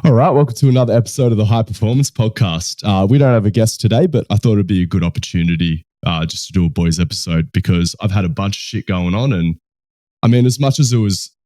All right, welcome to another episode of the High Performance Podcast. We don't have a guest today, but I thought it'd be a good opportunity just to do a boys episode because I've had a bunch of shit going on. And I mean, as much as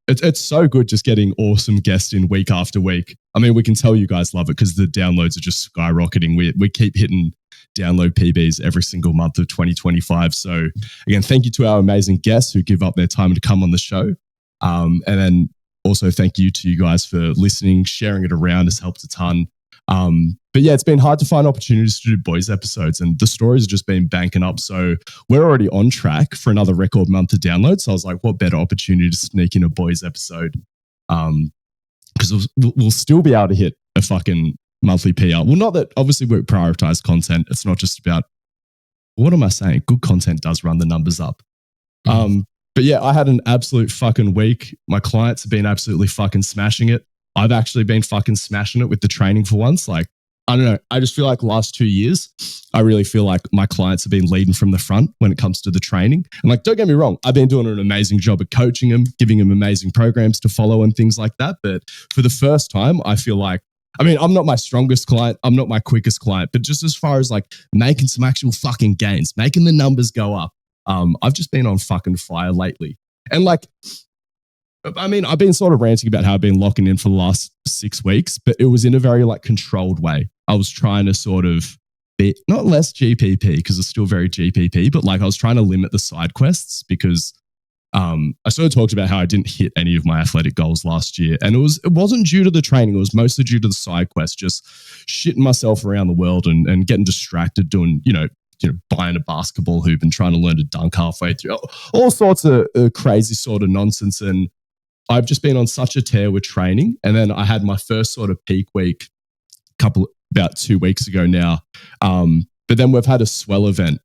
it's so good just getting awesome guests in week after week. I mean, we can tell you guys love it because the downloads are just skyrocketing. We keep hitting download PBs every single month of 2025. So again, thank you to our amazing guests who give up their time to come on the show. And then also thank you to you guys for listening, sharing it around has helped a ton. But yeah, it's been hard to find opportunities to do boys episodes and the stories have just been banking up. So we're already on track for another record month of downloads. So I was like, what better opportunity to sneak in a boys episode? Because we'll still be able to hit a fucking monthly PR. Well, not that obviously we prioritize content. It's not just about, what am I saying? Good content does run the numbers up. But yeah, I had an absolute fucking week. My clients have been absolutely fucking smashing it. I've actually been fucking smashing it with the training for once. Like, I don't know. I just feel like last 2 years, I really feel like my clients have been leading from the front when it comes to the training. And like, don't get me wrong, I've been doing an amazing job at coaching them, giving them amazing programs to follow and things like that. But for the first time, I feel like, I mean, I'm not my strongest client. I'm not my quickest client, but just as far as like making some actual fucking gains, making the numbers go up, I've just been on fucking fire lately. And like, I mean, I've been sort of ranting about how I've been locking in for the last 6 weeks, but it was in a very like controlled way. I was trying to sort of be not less GPP because it's still very GPP, but like I was trying to limit the side quests because I sort of talked about how I didn't hit any of my athletic goals last year. And it wasn't due to the training. It was mostly due to the side quests, just shitting myself around the world and getting distracted doing, buying a basketball hoop and trying to learn to dunk halfway through. All sorts of crazy sort of nonsense. And I've just been on such a tear with training. And then I had my first sort of peak week about 2 weeks ago now. But then we've had a swell event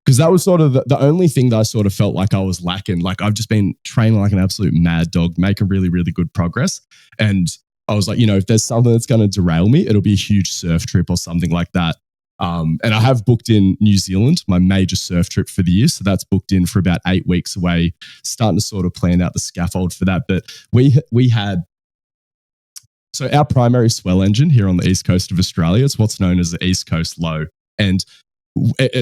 because that was sort of the only thing that I sort of felt like I was lacking. Like I've just been training like an absolute mad dog, making really, really good progress. And I was like, if there's something that's going to derail me, it'll be a huge surf trip or something like that. And I have booked in New Zealand, my major surf trip for the year. So that's booked in for about 8 weeks away, starting to sort of plan out the scaffold for that. But we had, so our primary swell engine here on the east coast of Australia, it's what's known as the East Coast Low. And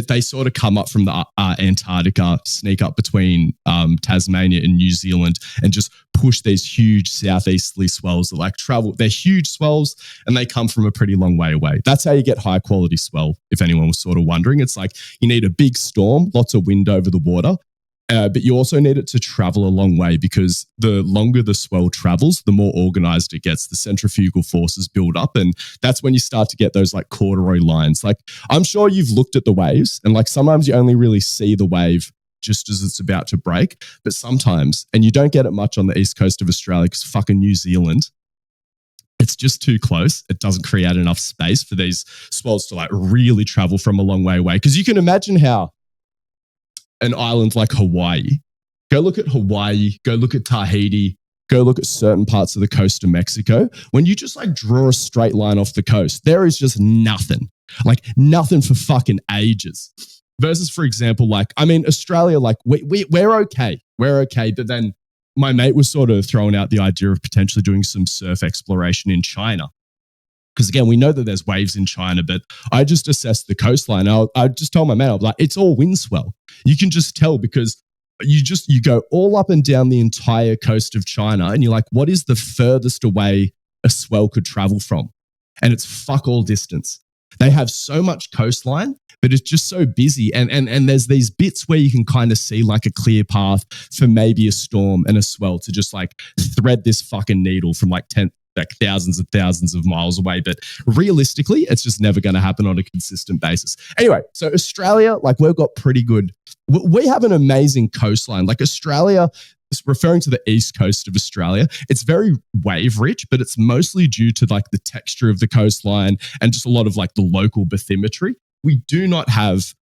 they sort of come up from the Antarctica, sneak up between Tasmania and New Zealand and just push these huge southeasterly swells that like travel. They're huge swells and they come from a pretty long way away. That's how you get high quality swell, if anyone was sort of wondering. It's like you need a big storm, lots of wind over the water. But you also need it to travel a long way because the longer the swell travels, the more organized it gets. The centrifugal forces build up. And that's when you start to get those like corduroy lines. Like I'm sure you've looked at the waves and like sometimes you only really see the wave just as it's about to break. But sometimes, and you don't get it much on the east coast of Australia because fucking New Zealand, it's just too close. It doesn't create enough space for these swells to like really travel from a long way away. Because you can imagine how an island like Hawaii, go look at Hawaii, go look at Tahiti, go look at certain parts of the coast of Mexico. When you just like draw a straight line off the coast, there is just nothing, like nothing for fucking ages. Versus, for example, like, I mean, Australia, like we're okay. We're okay. But then my mate was sort of throwing out the idea of potentially doing some surf exploration in China. Because again, we know that there's waves in China, but I just assessed the coastline. I just told my mate, I was like, it's all wind swell. You can just tell because you go all up and down the entire coast of China and you're like, what is the furthest away a swell could travel from? And it's fuck all distance. They have so much coastline, but it's just so busy. And there's these bits where you can kind of see like a clear path for maybe a storm and a swell to just like thread this fucking needle from like thousands and thousands of miles away. But realistically, it's just never going to happen on a consistent basis. Anyway, so Australia, like we've got pretty good, we have an amazing coastline. Like Australia, referring to the east coast of Australia, it's very wave rich, but it's mostly due to like the texture of the coastline and just a lot of like the local bathymetry. We do not have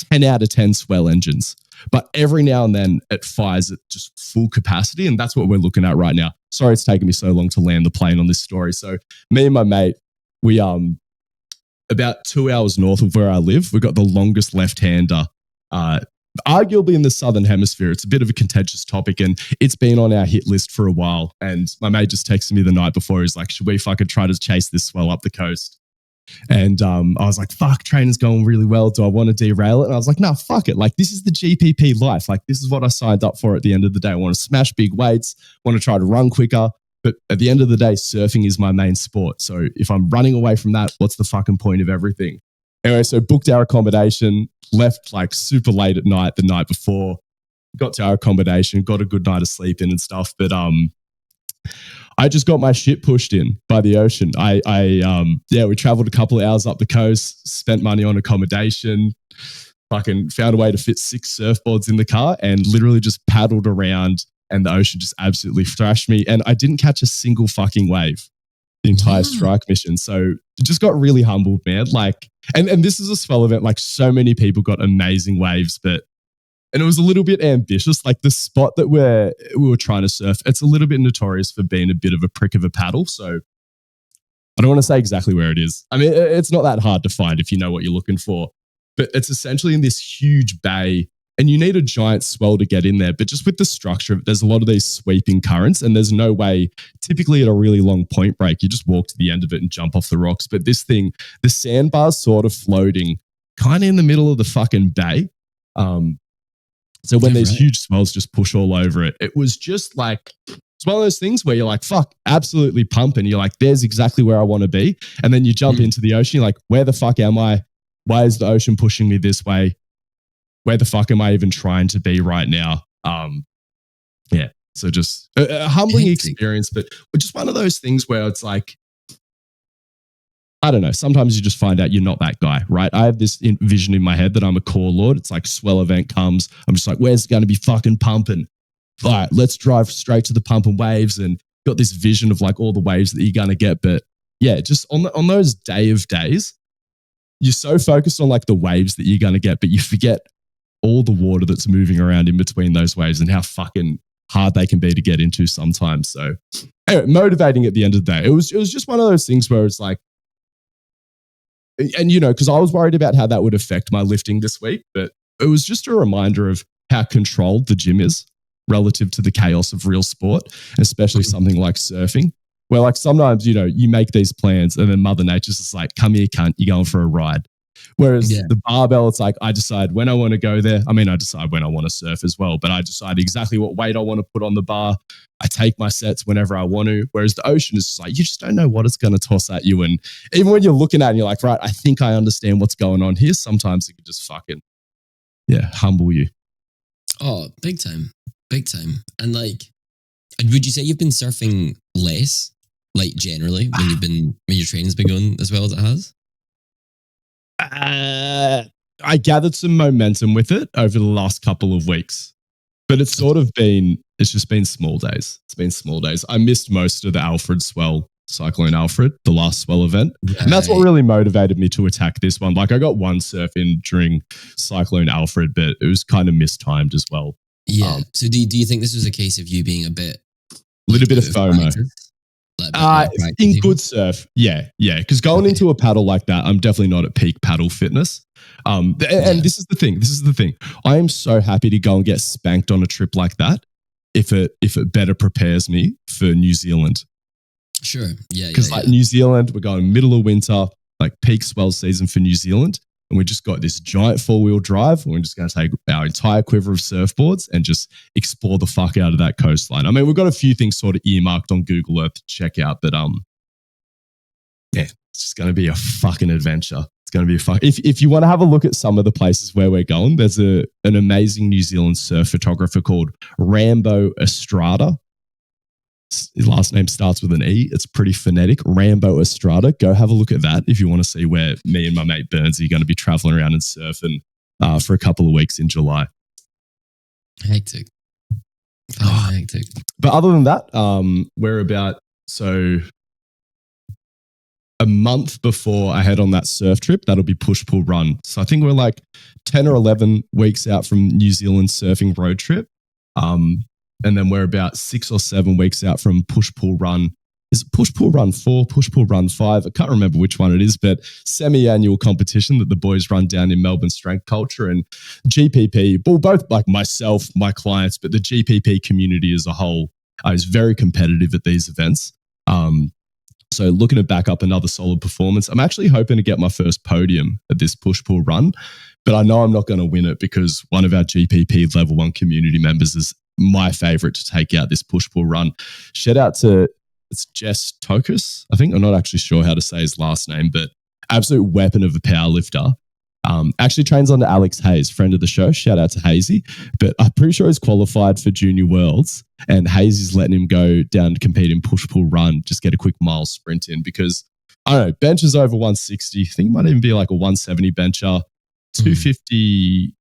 10 out of 10 swell engines, but every now and then it fires at just full capacity. And that's what we're looking at right now. Sorry, it's taken me so long to land the plane on this story. So me and my mate, we about 2 hours north of where I live, we've got the longest left-hander arguably in the Southern Hemisphere, it's a bit of a contentious topic, and it's been on our hit list for a while. And my mate just texted me the night before. He's like, should we fucking try to chase this swell up the coast? And I was like, fuck, training's going really well. Do I want to derail it? And I was like, no, fuck it. Like, this is the GPP life. Like, this is what I signed up for at the end of the day. I want to smash big weights, want to try to run quicker. But at the end of the day, surfing is my main sport. So if I'm running away from that, what's the fucking point of everything? Anyway, so booked our accommodation, left like super late at night the night before, got to our accommodation, got a good night of sleep in and stuff. But I just got my shit pushed in by the ocean. We traveled a couple of hours up the coast, spent money on accommodation, fucking found a way to fit 6 surfboards in the car and literally just paddled around, and the ocean just absolutely thrashed me. And I didn't catch a single fucking wave the entire strike mission. So it just got really humbled, man. Like, and this is a swell event. Like, so many people got amazing waves, and it was a little bit ambitious. Like, the spot that we were trying to surf, it's a little bit notorious for being a bit of a prick of a paddle. So I don't want to say exactly where it is. I mean, it's not that hard to find if you know what you're looking for, but it's essentially in this huge bay, and you need a giant swell to get in there. But just with the structure of it, there's a lot of these sweeping currents, and there's no way, typically at a really long point break, you just walk to the end of it and jump off the rocks. But this thing, the sandbar's sort of floating kind of in the middle of the fucking bay. So when these huge swells just push all over it, it was just like, it's one of those things where you're like, fuck, absolutely pumping. You're like, there's exactly where I want to be. And then you jump into the ocean. You're like, where the fuck am I? Why is the ocean pushing me this way? Where the fuck am I even trying to be right now? So just a humbling experience, but just one of those things where it's like, I don't know. Sometimes you just find out you're not that guy, right? I have this vision in my head that I'm a core lord. It's like swell event comes. I'm just like, where's it going to be fucking pumping? All right, let's drive straight to the pumping waves, and got this vision of like all the waves that you're going to get. But yeah, just on those day of days, you're so focused on like the waves that you're going to get, but you forget all the water that's moving around in between those waves and how fucking hard they can be to get into sometimes. So anyway, motivating at the end of the day. It was just one of those things where it's like, and, you know, because I was worried about how that would affect my lifting this week, but it was just a reminder of how controlled the gym is relative to the chaos of real sport, especially something like surfing, where like sometimes, you know, you make these plans and then Mother Nature's just like, come here, cunt, you're going for a ride. Whereas the barbell, it's like, I decide when I want to go there. I mean, I decide when I want to surf as well, but I decide exactly what weight I want to put on the bar. I take my sets whenever I want to. Whereas the ocean is just like, you just don't know what it's going to toss at you. And even when you're looking at it and you're like, right, I think I understand what's going on here. Sometimes it can just fucking, humble you. Oh, big time. Big time. And like, would you say you've been surfing less, like generally, when your training's been going as well as it has? I gathered some momentum with it over the last couple of weeks, but it's just been small days. It's been small days. I missed most of the Alfred swell, Cyclone Alfred, the last swell event. Right. And that's what really motivated me to attack this one. Like, I got one surf in during Cyclone Alfred, but it was kind of mistimed as well. Yeah. So do you think this was a case of you being a little bit of FOMO? In good surf, yeah. Because going into a paddle like that, I'm definitely not at peak paddle fitness. And this is the thing. I am so happy to go and get spanked on a trip like that if it better prepares me for New Zealand. Sure, yeah. Because New Zealand, we're going middle of winter, like peak swell season for New Zealand, and we just got this giant 4-wheel drive, and we're just going to take our entire quiver of surfboards and just explore the fuck out of that coastline. I mean, we've got a few things sort of earmarked on Google Earth to check out, but it's just going to be a fucking adventure. It's going to be a fun. If you want to have a look at some of the places where we're going, there's an amazing New Zealand surf photographer called Rambo Estrada. His last name starts with an E. It's pretty phonetic. Rambo Estrada. Go have a look at that if you want to see where me and my mate Burnsy are going to be traveling around and surfing for a couple of weeks in July. Hectic. Hectic. But other than that, we're about a month before I head on that surf trip. That'll be push, pull, run. So I think we're like 10 or 11 weeks out from New Zealand surfing road trip. And then we're about 6 or 7 weeks out from push, pull, run is it push pull run 4, push pull run 5? I can't remember which one it is, but semi-annual competition that the boys run down in Melbourne Strength Culture and GPP. Well, both like myself, my clients, but the GPP community as a whole is very competitive at these events. So looking to back up another solid performance. I'm actually hoping to get my first podium at this push-pull run, but I know I'm not going to win it because one of our GPP Level 1 community members is my favorite to take out this push-pull run. Shout out to, it's Jess Tokus, I think. I'm not actually sure how to say his last name, but absolute weapon of a powerlifter. Actually trains under Alex Hayes, friend of the show. Shout out to Hazy. But I'm pretty sure he's qualified for Junior Worlds and Hayes is letting him go down to compete in push-pull run, just get a quick mile sprint in because, I don't know, bench is over 160. I think it might even be like a 170 bencher, 250,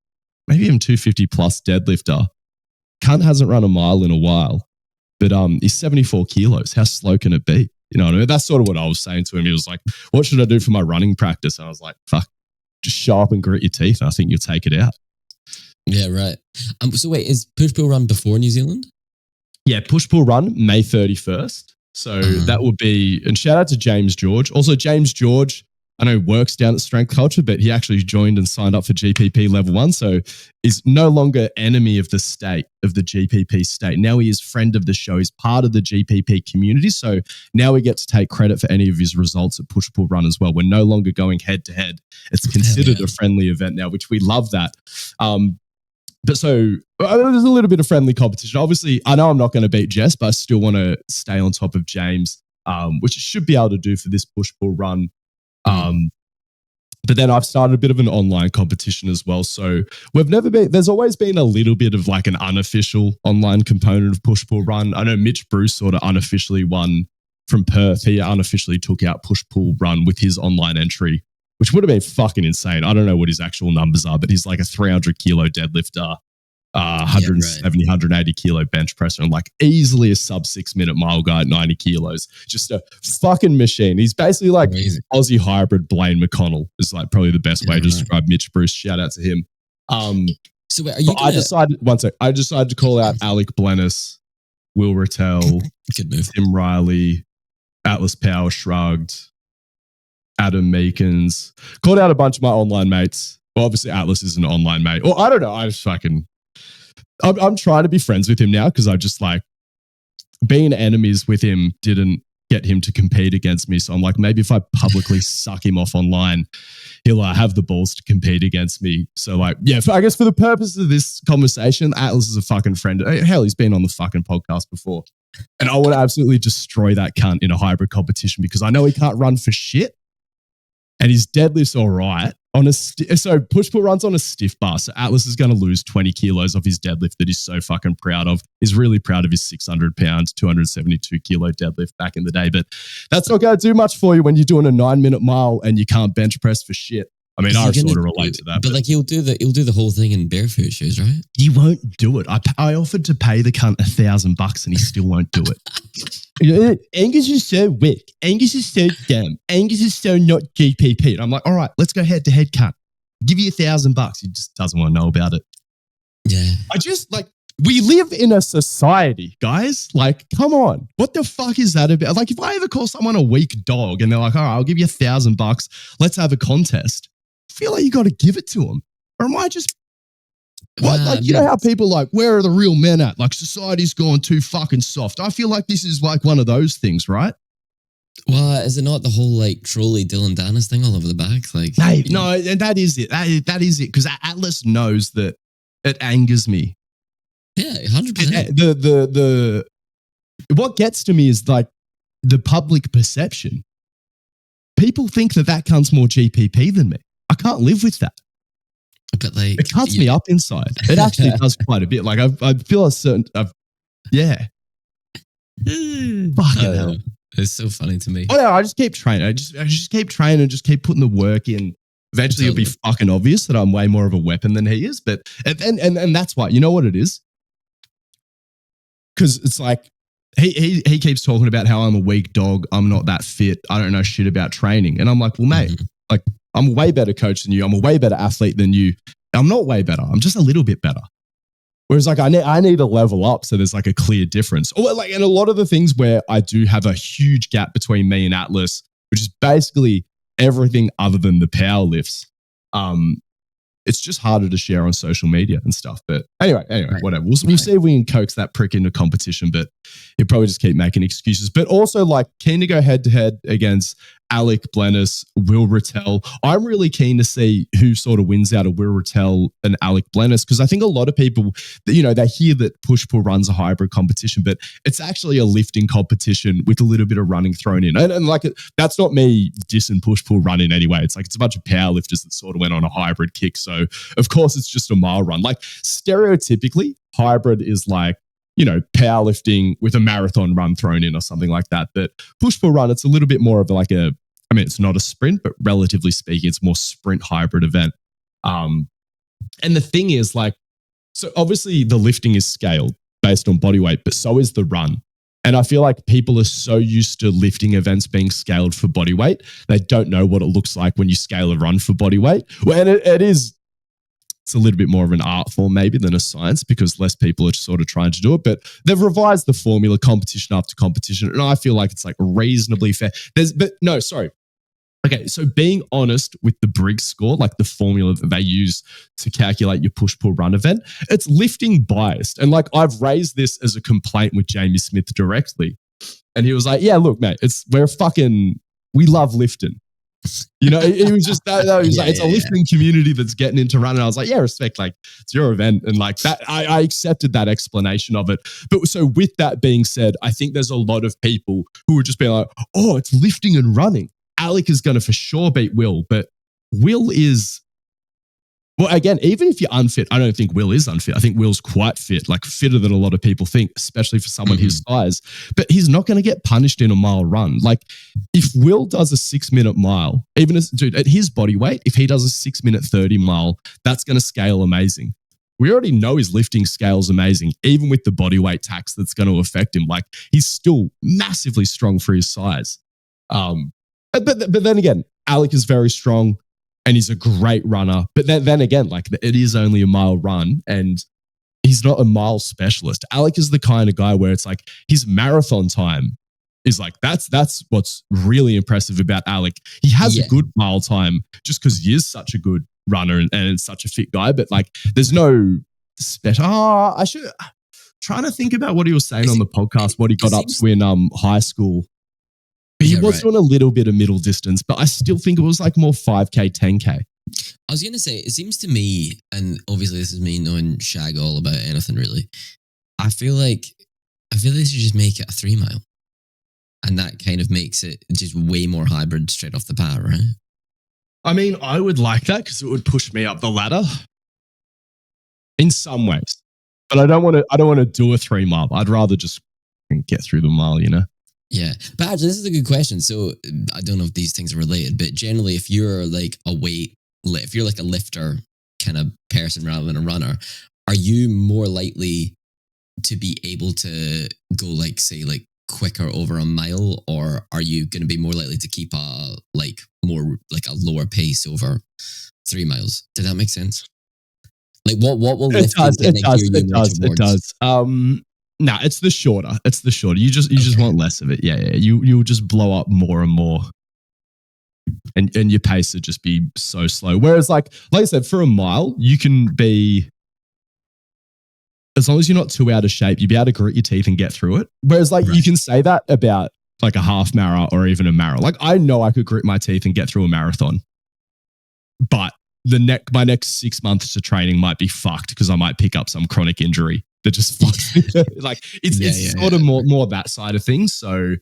maybe even 250 plus deadlifter. Cunt hasn't run a mile in a while, but he's 74 kilos. How slow can it be? You know what I mean? That's sort of what I was saying to him. He was like, what should I do for my running practice? And I was like, fuck. Just show up and grit your teeth. And I think you'll take it out. Yeah, right. So wait, is push-pull run before New Zealand? Yeah, push-pull run, May 31st. So that will be, and shout out to James George. Also, James George, I know works down at Strength Culture, but he actually joined and signed up for GPP Level 1. So is no longer enemy of the state, of the GPP state. Now he is friend of the show. He's part of the GPP community. So now we get to take credit for any of his results at push-pull run as well. We're no longer going head-to-head. It's considered a friendly event now, which we love that. But so there's a little bit of friendly competition. Obviously, I know I'm not going to beat Jess, but I still want to stay on top of James, which I should be able to do for this push-pull run. But then I've started a bit of an online competition as well. So there's always been a little bit of like an unofficial online component of push-pull run. I know Mitch Bruce sort of unofficially won from Perth. He unofficially took out push-pull run with his online entry, which would have been fucking insane. I don't know what his actual numbers are, but he's like a 300 kilo deadlifter, 170, 180 kilo bench presser, and like easily a sub 6 minute mile guy at 90 kilos. Just a fucking machine. He's basically like Aussie hybrid Blaine McConnell is like probably the best way to describe Mitch Bruce. Shout out to him. So wait, are you I decided to call out Alec Blennis, Will Rattel, good move, Tim Riley, Atlas Power Shrugged, Adam Meekins. Called out a bunch of my online mates. Well, obviously Atlas is an online mate. Or I don't know. I'm trying to be friends with him now because I just like being enemies with him didn't get him to compete against me. So I'm like, maybe if I publicly suck him off online, he'll have the balls to compete against me. So like, yeah, I guess for the purpose of this conversation, Atlas is a fucking friend. Hell, he's been on the fucking podcast before. And I want to absolutely destroy that cunt in a hybrid competition because I know he can't run for shit. And his deadlift's all right. So push-pull runs on a stiff bar. So Atlas is going to lose 20 kilos of his deadlift that he's so fucking proud of. He's really proud of his 600 pounds, 272 kilo deadlift back in the day. But that's not going to do much for you when you're doing a 9-minute mile and you can't bench press for shit. I mean, I sort of relate to that. But like he'll do the whole thing in barefoot shoes, right? He won't do it. I offered to pay the cunt $1,000 and he still won't do it. Angus is so weak. Angus is so dumb. Angus is so not GPP. And I'm like, all right, let's go head to head, cunt. Give you $1,000. He just doesn't want to know about it. Yeah. I just like, we live in a society, guys. Like, come on. What the fuck is that about? Like, if I ever call someone a weak dog and they're like, all right, I'll give you $1,000. Let's have a contest. I feel like you got to give it to them. Or am I just, what? Like, you know how people like, where are the real men at? Like, society's gone too fucking soft. I feel like this is like one of those things, right? Well, is it not the whole like trolley Dylan Dennis thing all over the back? Like, hey, no, and that is it. That is it. Because Atlas knows that it angers me. Yeah, 100%. The what gets to me is like the public perception. People think that cunt's more GPP than me. I can't live with that. But like, it cuts me up inside. It actually does quite a bit. Like I feel a certain, yeah. Fucking hell. It's so funny to me. Oh yeah, I just keep training. I just keep training, just keep putting the work in. Eventually, it'll be fucking obvious that I'm way more of a weapon than he is. But and that's why. You know what it is? Because it's like he keeps talking about how I'm a weak dog. I'm not that fit. I don't know shit about training. And I'm like, well, mate, like I'm a way better coach than you. I'm a way better athlete than you. I'm not way better. I'm just a little bit better. Whereas like I need to level up so there's like a clear difference. Or like, and a lot of the things where I do have a huge gap between me and Atlas, which is basically everything other than the power lifts. It's just harder to share on social media and stuff. But anyway, Right. whatever. We'll see if we can coax that prick into competition, but he'll probably just keep making excuses. But also like keen to go head to head against Alec Blennis, Will Rattel. I'm really keen to see who sort of wins out of Will Rattel and Alec Blennis, because I think a lot of people, you know, they hear that push-pull run's a hybrid competition, but it's actually a lifting competition with a little bit of running thrown in. And like, that's not me dissing push-pull run in any way. It's like, it's a bunch of powerlifters that sort of went on a hybrid kick. So of course it's just a mile run. Like stereotypically, hybrid is like, you know, powerlifting with a marathon run thrown in or something like that. But push-pull run, it's a little bit more of like it's not a sprint, but relatively speaking, it's more sprint hybrid event. And the thing is like, so obviously the lifting is scaled based on body weight, but so is the run. And I feel like people are so used to lifting events being scaled for body weight, they don't know what it looks like when you scale a run for body weight. Well, and it's a little bit more of an art form maybe than a science, because less people are sort of trying to do it, but they've revised the formula competition after competition. And I feel like it's like reasonably fair. Okay, so being honest with the Briggs score, like the formula that they use to calculate your push-pull run event, it's lifting biased. And like I've raised this as a complaint with Jamie Smith directly. And he was like, yeah, look, mate, we love lifting. You know, it was just that. He was like, it's a lifting community that's getting into running. I was like, yeah, respect. Like, it's your event, and like that, I accepted that explanation of it. But so, with that being said, I think there's a lot of people who would just be like, oh, it's lifting and running. Alec is going to for sure beat Will, but Will is. Well, again, even if you're unfit, I don't think Will is unfit. I think Will's quite fit, like fitter than a lot of people think, especially for someone his size. But he's not going to get punished in a mile run. Like if Will does a 6-minute mile, even at his body weight, if he does a 6-minute 30 mile, that's going to scale amazing. We already know his lifting scales amazing, even with the body weight tax that's going to affect him. Like he's still massively strong for his size. But then again, Alec is very strong. And he's a great runner. But then again, like it is only a mile run and he's not a mile specialist. Alec is the kind of guy where it's like his marathon time is like, that's what's really impressive about Alec. He has a good mile time just because he is such a good runner and such a fit guy. But like there's no special. I should trying to think about what he was saying on the podcast, what he got up to in high school. He was doing a little bit of middle distance, but I still think it was like more 5K, 10K. I was going to say, it seems to me, and obviously this is me knowing shag all about anything really, I feel like they should just make it a 3 mile. And that kind of makes it just way more hybrid straight off the bat, right? I mean, I would like that because it would push me up the ladder in some ways. But I don't want to do a 3 mile. I'd rather just get through the mile, you know? Yeah, but actually, this is a good question. So I don't know if these things are related, but generally, if you're like if you're like a lifter kind of person rather than a runner, are you more likely to be able to go like say like quicker over a mile, or are you going to be more likely to keep a lower pace over 3 miles? Did that make sense? Like what will lifting gear you more towards? It does. No, it's the shorter. You just want less of it. Yeah. You'll just blow up more and more. And your pace would just be so slow. Whereas like I said, for a mile, you can be, as long as you're not too out of shape, you'll be able to grit your teeth and get through it. Whereas like you can say that about like a half marathon or even a marathon. Like I know I could grit my teeth and get through a marathon. But my next 6 months of training might be fucked because I might pick up some chronic injury that just fucks me. Like it's sort of more that side of things. So,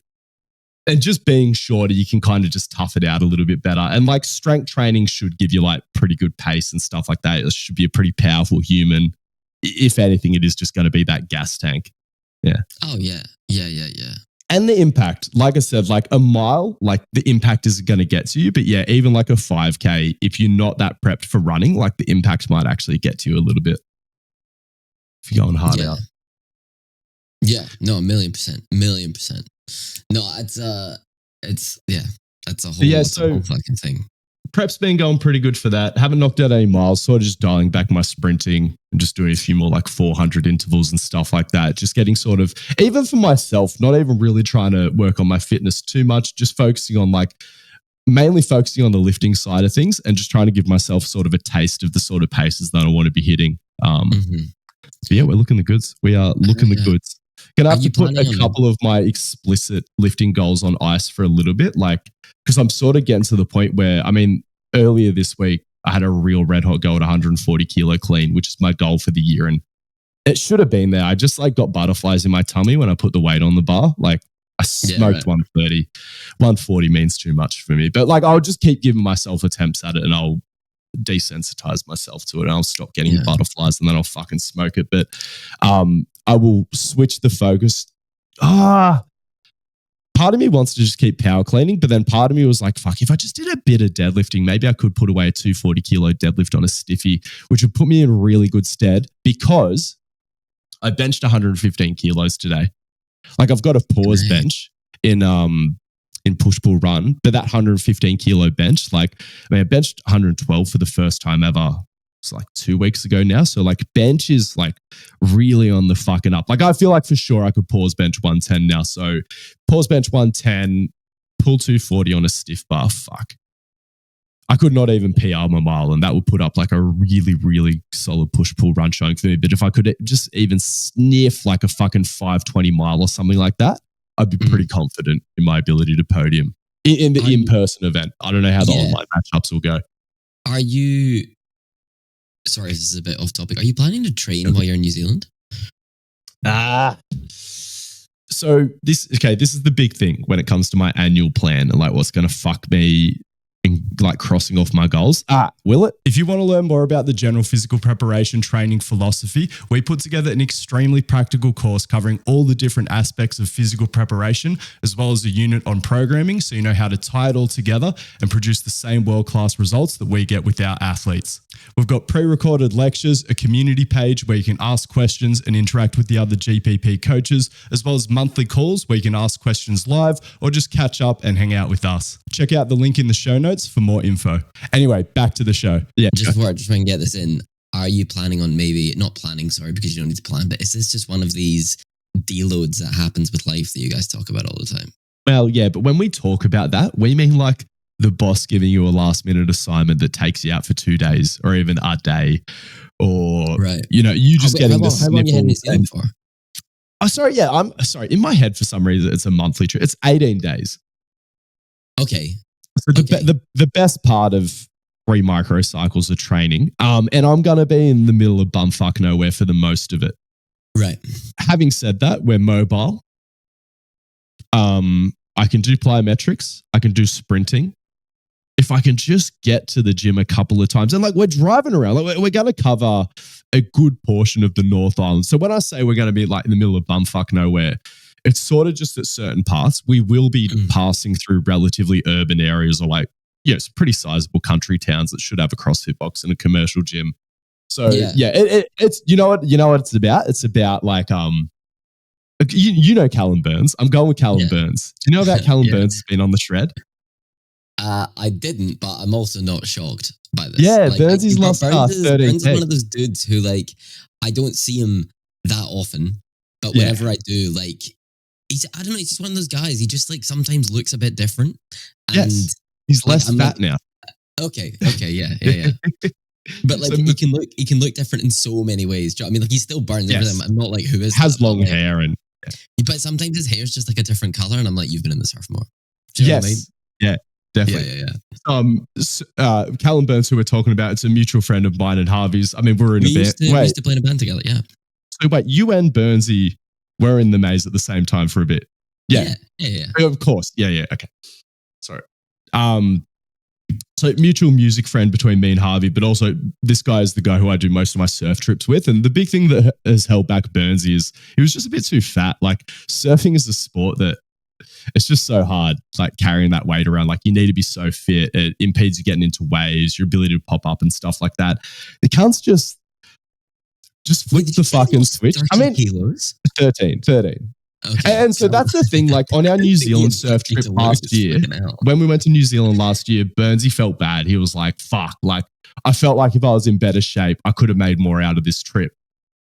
and just being shorter, you can kind of just tough it out a little bit better. And like strength training should give you like pretty good pace and stuff like that. It should be a pretty powerful human. If anything, it is just going to be that gas tank. Yeah. Oh yeah. And the impact, like I said, like a mile, like the impact is going to get to you. But yeah, even like a 5K, if you're not that prepped for running, like the impact might actually get to you a little bit. If you're going hard out. Yeah, no, 1,000,000%. No, that's a whole, a whole fucking thing. prep's been going pretty good for that. Haven't knocked out any miles, sort of just dialing back my sprinting and just doing a few more like 400 intervals and stuff like that. Just getting sort of, even for myself, not even really trying to work on my fitness too much, just focusing on mainly focusing on the lifting side of things and just trying to give myself sort of a taste of the sort of paces that I want to be hitting. So yeah, we're looking the goods. We are looking the goods. Gonna have to put a couple of my explicit lifting goals on ice for a little bit, because I'm sort of getting to the point where, earlier this week, I had a real red hot go at 140 kilo clean, which is my goal for the year. And it should have been there. I just got butterflies in my tummy when I put the weight on the bar. I smoked 130. 140 means too much for me. But I'll just keep giving myself attempts at it and I'll desensitize myself to it and I'll stop getting butterflies and then I'll fucking smoke it. But I will switch the focus. Part of me wants to just keep power cleaning, but then part of me was like, fuck, if I just did a bit of deadlifting, maybe I could put away a 240 kilo deadlift on a stiffy, which would put me in really good stead because I benched 115 kilos today. I've got a pause bench in push-pull run, but that 115 kilo bench, I benched 112 for the first time ever. It's 2 weeks ago now. So bench is really on the fucking up. I feel for sure I could pause bench 110 now. So pause bench 110, pull 240 on a stiff bar. Fuck. I could not even PR my mile and that would put up a really, really solid push-pull run showing for me. But if I could just even sniff a fucking 520 mile or something like that, I'd be pretty confident in my ability to podium in the in-person event. I don't know how the online matchups will go. Are you... Sorry, this is a bit off topic. Are you planning to train while you're in New Zealand? So this is the big thing when it comes to my annual plan and what's going to fuck me in crossing off my goals. Will it? If you want to learn more about the general physical preparation training philosophy, we put together an extremely practical course covering all the different aspects of physical preparation, as well as a unit on programming, so you know how to tie it all together and produce the same world-class results that we get with our athletes. We've got pre-recorded lectures, a community page where you can ask questions and interact with the other GPP coaches, as well as monthly calls where you can ask questions live or just catch up and hang out with us. Check out the link in the show notes for more info. Anyway, back to the show. Yeah. Just before I just want to get this in, are you planning on not planning, sorry, because you don't need to plan, but is this just one of these deloads that happens with life that you guys talk about all the time? Well, yeah, but when we talk about that, we mean the boss giving you a last minute assignment that takes you out for 2 days or even a day or, you just getting the sniffles. How long you had New Zealand for? I'm sorry. In my head, for some reason, it's a monthly trip. It's 18 days. Okay. So the best part of 3 microcycles of training, and I'm going to be in the middle of bumfuck nowhere for the most of it. Right. Having said that, we're mobile. I can do plyometrics. I can do sprinting. If I can just get to the gym a couple of times, and we're driving around, we're going to cover a good portion of the North Island. So when I say we're going to be in the middle of bumfuck nowhere, it's sort of just at certain parts. We will be passing through relatively urban areas or it's pretty sizable country towns that should have a CrossFit box and a commercial gym. So it's you know what it's about? It's about Callum Burns. I'm going with Callum Burns. Do you know about Callum Burns has been on the shred? I didn't, but I'm also not shocked by this. Yeah, Burnsy's lost 13 Burns is one of those dudes who I don't see him that often, but whenever I do, I don't know, he's just one of those guys. He just sometimes looks a bit different. And yes, he's less fat now. Okay, yeah. But he can look different in so many ways. Do you know what I mean? He's still Burns. Everything. I'm not who is has long hair and but sometimes his hair's just a different color, and I'm you've been in the surf more. Do you know what I mean? Yeah. Definitely. Yeah. Callum Burns, who we're talking about, it's a mutual friend of mine and Harvey's. We're in a band. We used to play in a band together, yeah. So wait, you and Burnsy were in the maze at the same time for a bit. Yeah. Of course. Yeah. Okay. Sorry. So mutual music friend between me and Harvey, but also this guy is the guy who I do most of my surf trips with. And the big thing that has held back Burnsy is he was just a bit too fat. Surfing is a sport that it's just so hard, carrying that weight around. You need to be so fit. It impedes you getting into waves, your ability to pop up and stuff like that. The cunts just flip the fucking switch. 13 kilos? 13. Okay. And so that's the thing, like on our New Zealand surf trip last year, when we went to New Zealand last year, Burnsy felt bad. He was like, fuck, like I felt like if I was in better shape, I could have made more out of this trip.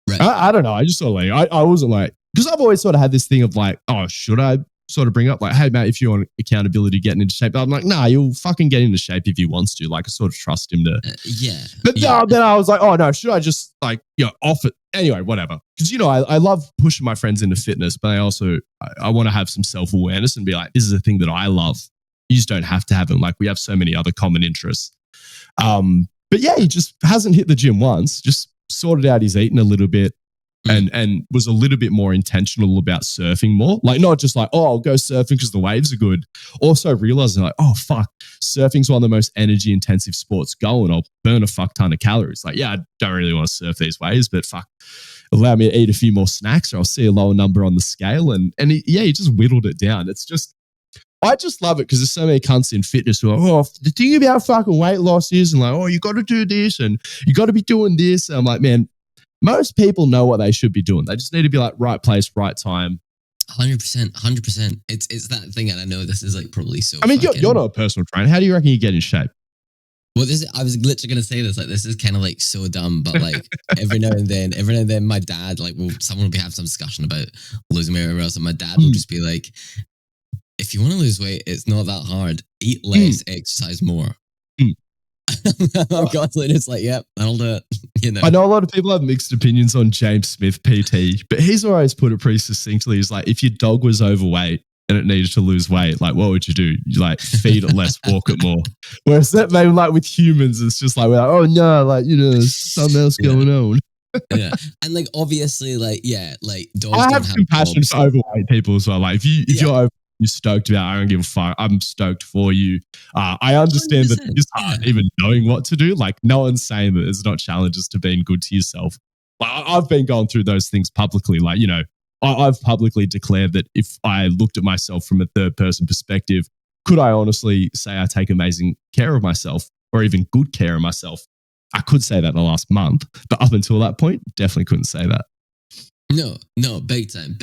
Right. I don't know. I just sort of like, I wasn't like, because I've always sort of had this thing of like, oh, should I sort of bring up like, hey, mate, if you want accountability getting into shape, I'm like, nah, you'll fucking get into shape if he wants to. Like, I sort of trust him to. Yeah. But then I was like, oh, no, should I just like, off it? Anyway, whatever. Because, I love pushing my friends into fitness, but I want to have some self-awareness and be like, this is a thing that I love. You just don't have to have them. Like, we have so many other common interests. But yeah, he just hasn't hit the gym once, just sorted out his eating a little bit. And was a little bit more intentional about surfing more. Like, not just like, oh, I'll go surfing because the waves are good. Also realizing like, oh, fuck, surfing's one of the most energy intensive sports going. I'll burn a fuck ton of calories. Like, yeah, I don't really want to surf these waves, but fuck, allow me to eat a few more snacks or I'll see a lower number on the scale. And he just whittled it down. It's just, I just love it because there's so many cunts in fitness who are like, oh, the thing about fucking weight loss is, and like, oh, you got to do this and you got to be doing this. And I'm like, man, most people know what they should be doing. They just need to be like right place, right time. 100%. It's that thing, and I know this is like probably so. I mean, you're not a personal trainer. How do you reckon you get in shape? Well, I was literally gonna say this. Like, this is kind of like so dumb, but like every now and then, my dad, like, someone will be having some discussion about losing weight or else, and my dad will just be like, "If you want to lose weight, it's not that hard. Eat less, exercise more." I'm constantly just like, yep, that'll do it. I know a lot of people have mixed opinions on James Smith, PT, but he's always put it pretty succinctly. He's like, if your dog was overweight and it needed to lose weight, like, what would you do? You like feed it less, walk it more. Whereas that maybe like with humans, it's just like, we're like, oh no, like, there's something else going on. Yeah. And like, obviously, like, yeah, like dogs I don't have compassion for overweight people as well. Like if you're over, you're stoked about, I don't give a fuck. I'm stoked for you. I understand that it's hard even knowing what to do. Like, no one's saying that there's not challenges to being good to yourself. Like, I've been going through those things publicly. Like, I've publicly declared that if I looked at myself from a third person perspective, could I honestly say I take amazing care of myself or even good care of myself? I could say that in the last month, but up until that point, definitely couldn't say that. No, big time.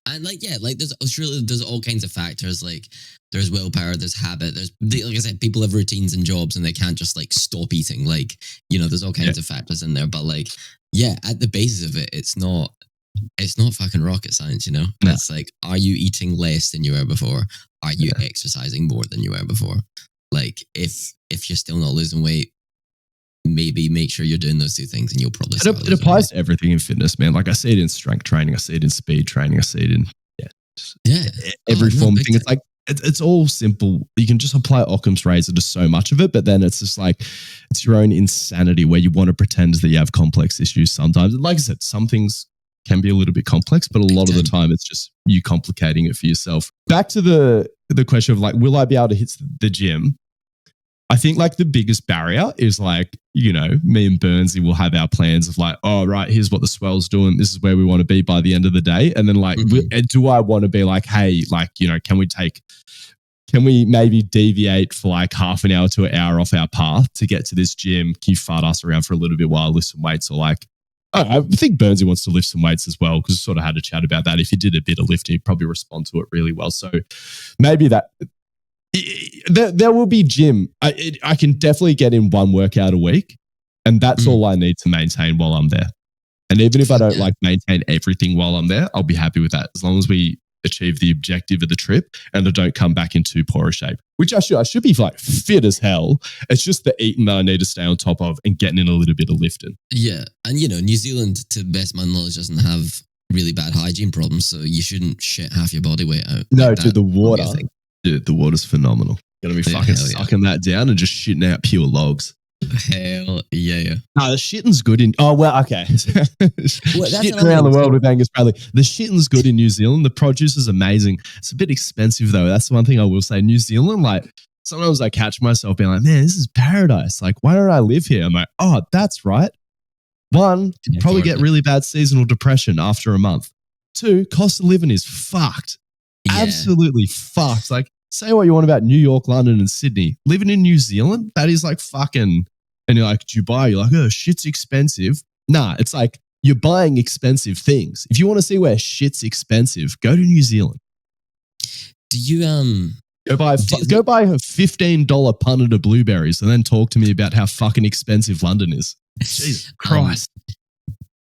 And like, yeah, like there's all kinds of factors. Like, there's willpower, there's habit, like I said, people have routines and jobs and they can't just like stop eating. Like, there's all kinds of factors in there. But like, yeah, at the basis of it, it's not fucking rocket science, No. It's like, are you eating less than you were before? Are you exercising more than you were before? Like, if you're still not losing weight, maybe make sure you're doing those two things and you'll probably it applies to everything in fitness, man. Like, I see it in strength training, I see it in speed training, I see it in every form of thing. It's like it's all simple. You can just apply Occam's razor to so much of it, but then it's just like it's your own insanity where you want to pretend that you have complex issues sometimes. Like I said, some things can be a little bit complex, but a lot of the time it's just you complicating it for yourself. Back to the question of like, will I be able to hit the gym? I think like the biggest barrier is like, me and Burnsy will have our plans of like, oh, right, here's what the swell's doing. This is where we want to be by the end of the day. And then like, do I want to be like, hey, like, can we maybe deviate for like half an hour to an hour off our path to get to this gym? Can you fart us around for a little bit while I lift some weights? Or like, I think Burnsy wants to lift some weights as well, because we sort of had a chat about that. If you did a bit of lifting, you'd probably respond to it really well. So maybe that... There will be gym. I can definitely get in one workout a week, and that's all I need to maintain while I'm there. And even if I don't like maintain everything while I'm there, I'll be happy with that as long as we achieve the objective of the trip and I don't come back in too poor a shape. Which I should be like fit as hell. It's just the eating that I need to stay on top of and getting in a little bit of lifting. Yeah, and New Zealand, to the best of my knowledge, doesn't have really bad hygiene problems, so you shouldn't shit half your body weight out. No, like to the water. Dude, the water's phenomenal. You're going to be fucking sucking that down and just shitting out pure logs. Hell yeah. No, the shitting's good in... Oh, well, okay. Shitting around the world with Angus Bradley. The shitting's good in New Zealand. The produce is amazing. It's a bit expensive, though. That's the one thing I will say. New Zealand, like, sometimes I catch myself being like, man, this is paradise. Like, why don't I live here? I'm like, oh, that's right. One, probably get really bad seasonal depression after a month. Two, cost of living is fucked. Yeah. Absolutely fucked. Like, say what you want about New York, London, and Sydney. Living in New Zealand, that is like fucking, and you're like, Dubai, you're like, oh, shit's expensive. Nah, it's like you're buying expensive things. If you want to see where shit's expensive, go to New Zealand. Do you Go buy a $15 punnet of blueberries and then talk to me about how fucking expensive London is. Jesus Christ.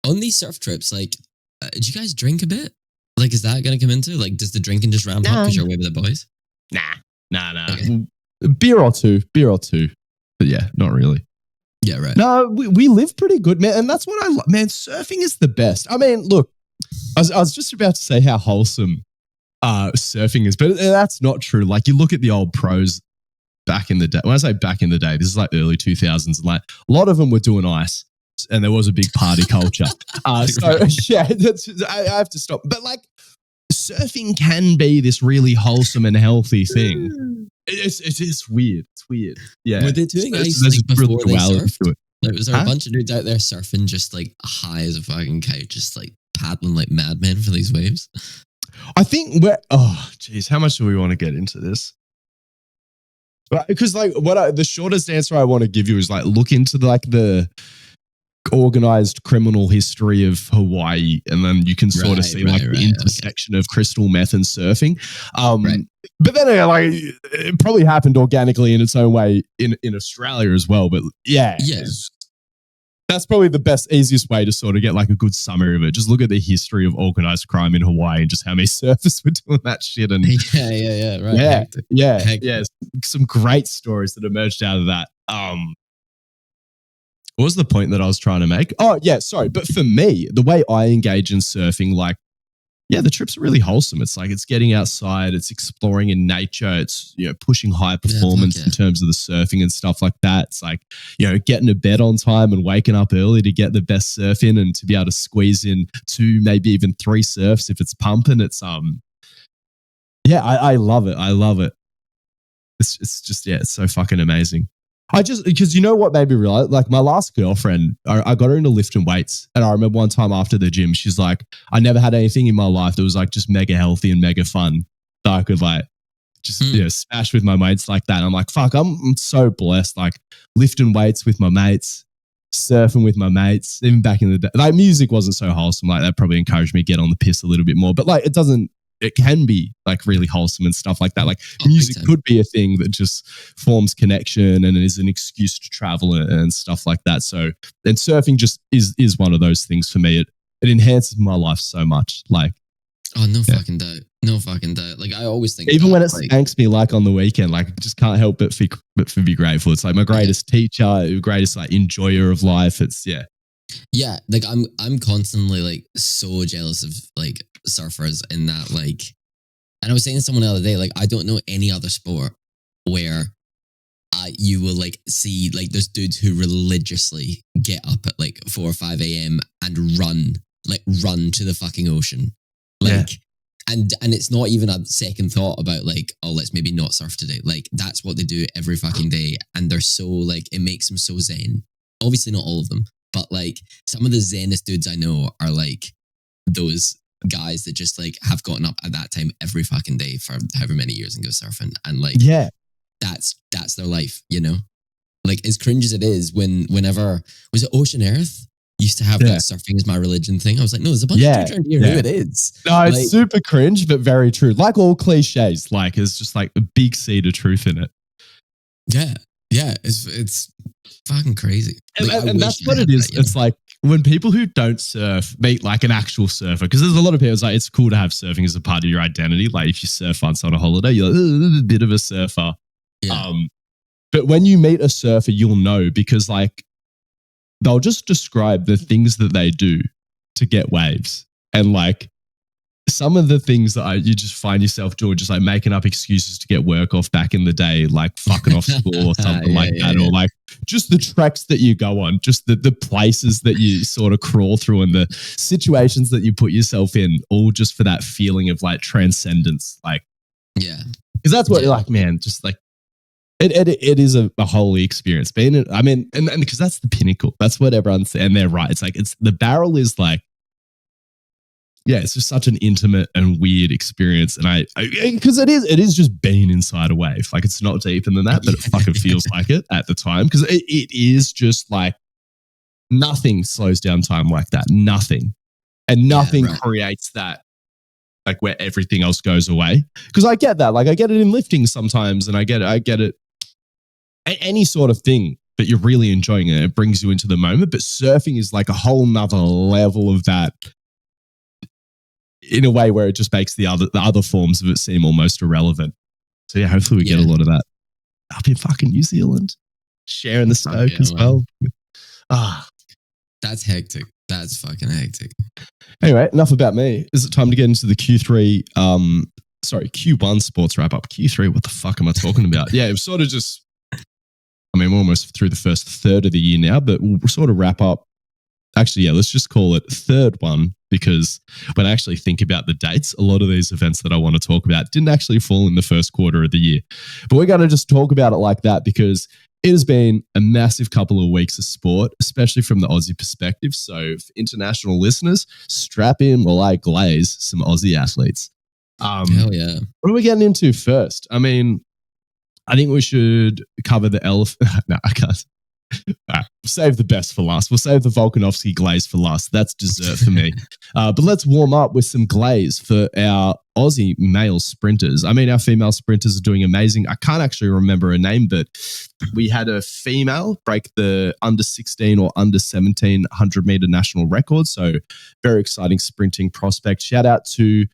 On these surf trips, like, do you guys drink a bit? Like, is that going to come into? Like, does the drinking just ramp up because you're away with the boys? Nah. Okay. Beer or two. But yeah, not really. Yeah, right. No, we live pretty good, man. And that's what I love. Man, surfing is the best. I mean, look, I was just about to say how wholesome surfing is, but that's not true. Like, you look at the old pros back in the day. When I say back in the day, this is like early 2000s. And like, a lot of them were doing ice and there was a big party culture. Yeah, I have to stop. But like, surfing can be this really wholesome and healthy thing. It is weird. It's weird. Yeah. Were they doing ice like before they surfed? Like, was there a bunch of dudes out there surfing just like high as a fucking kite, just like paddling like madmen for these waves? I think how much do we want to get into this? Because like the shortest answer I want to give you is like look into the organized criminal history of Hawaii, and then you can sort of see the intersection of crystal meth and surfing. But then like it probably happened organically in its own way in Australia as well. But yeah. That's probably the easiest way to sort of get like a good summary of it. Just look at the history of organized crime in Hawaii and just how many surfers were doing that shit. And yeah. Some great stories that emerged out of that. What was the point that I was trying to make? Oh yeah, sorry. But for me, the way I engage in surfing, like, yeah, the trips are really wholesome. It's like it's getting outside, it's exploring in nature, it's, you know, pushing high performance in terms of the surfing and stuff like that. It's like, you know, getting to bed on time and waking up early to get the best surf in and to be able to squeeze in 2, maybe even 3 surfs if it's pumping. It's yeah, I love it. I love it. It's just, yeah, it's so fucking amazing. Because you know what made me realize, like my last girlfriend, I got her into lifting weights. And I remember one time after the gym, she's like, I never had anything in my life that was like just mega healthy and mega fun that I could like just, you know, smash with my mates like that. And I'm like, fuck, I'm so blessed. Like lifting weights with my mates, surfing with my mates, even back in the day. Like music wasn't so wholesome. Like that probably encouraged me to get on the piss a little bit more. But like it can be like really wholesome and stuff like that. Like music could be a thing that just forms connection and is an excuse to travel and stuff like that. So, and surfing just is one of those things for me. It enhances my life so much. Like, fucking doubt. No fucking doubt. Like I always think, even when it spanks me, like on the weekend, like I just can't help but be grateful. It's like my greatest teacher, greatest like enjoyer of life. It's Yeah, like I'm constantly like so jealous of like surfers in that like, and I was saying to someone the other day, like I don't know any other sport where you will like see like there's dudes who religiously get up at like 4 or 5 a.m. and run to the fucking ocean, like, and it's not even a second thought about like, oh, let's maybe not surf today. Like that's what they do every fucking day, and they're so like it makes them so zen. Obviously, not all of them. But like some of the zenest dudes I know are like those guys that just like have gotten up at that time every fucking day for however many years and go surfing. And like, that's their life, you know? Like as cringe as it is whenever, was it Ocean Earth? Used to have that surfing is my religion thing. I was like, no, there's a bunch of dudes around here who it is. No, it's like, super cringe, but very true. Like all cliches, like it's just like a big seed of truth in it. Yeah. Yeah, it's fucking crazy. And that's what it is. It's like when people who don't surf meet like an actual surfer, because there's a lot of people, it's like, it's cool to have surfing as a part of your identity. Like if you surf once on a holiday, you're like, a bit of a surfer. Yeah. But when you meet a surfer, you'll know because like they'll just describe the things that they do to get waves. And like some of the things that you just find yourself doing, just like making up excuses to get work off back in the day, like fucking off school or something that. Or like just the treks that you go on, just the places that you sort of crawl through and the situations that you put yourself in, all just for that feeling of like transcendence. Like, because that's what like, man, just like, it is a holy experience. Being, I mean, and because that's the pinnacle. That's what everyone's, and they're right. It's like, the barrel is like, yeah, it's just such an intimate and weird experience. And because it is just being inside a wave. Like it's not deeper than that, but it fucking feels like it at the time. Because it is just like Nothing slows down time like that. Nothing. And nothing creates that, like where everything else goes away. Because I get that. Like I get it in lifting sometimes, and I get it. Any sort of thing that you're really enjoying it brings you into the moment. But surfing is like a whole nother level of that, in a way where it just makes the other forms of it seem almost irrelevant. So yeah, hopefully we get a lot of that up in fucking New Zealand, sharing the stoke as well. That's hectic. That's fucking hectic. Anyway, enough about me. Is it time to get into the Q1 sports wrap up? Q3, what the fuck am I talking about? Yeah, it was sort of just, we're almost through the first third of the year now, but we'll sort of wrap up. Actually, yeah, let's just call it third one, because when I actually think about the dates, a lot of these events that I want to talk about didn't actually fall in the first quarter of the year. But we're going to just talk about it like that because it has been a massive couple of weeks of sport, especially from the Aussie perspective. So for international listeners, strap in while I glaze some Aussie athletes. Hell yeah. What are we getting into first? I think we should cover the elephant. No, I can't. We'll save the best for last. We'll save the Volkanovski glaze for last. That's dessert for me. But let's warm up with some glaze for our Aussie male sprinters. Our female sprinters are doing amazing. I can't actually remember her name, but we had a female break the under 16 or under 17 100-meter national record. So very exciting sprinting prospect. Shout out to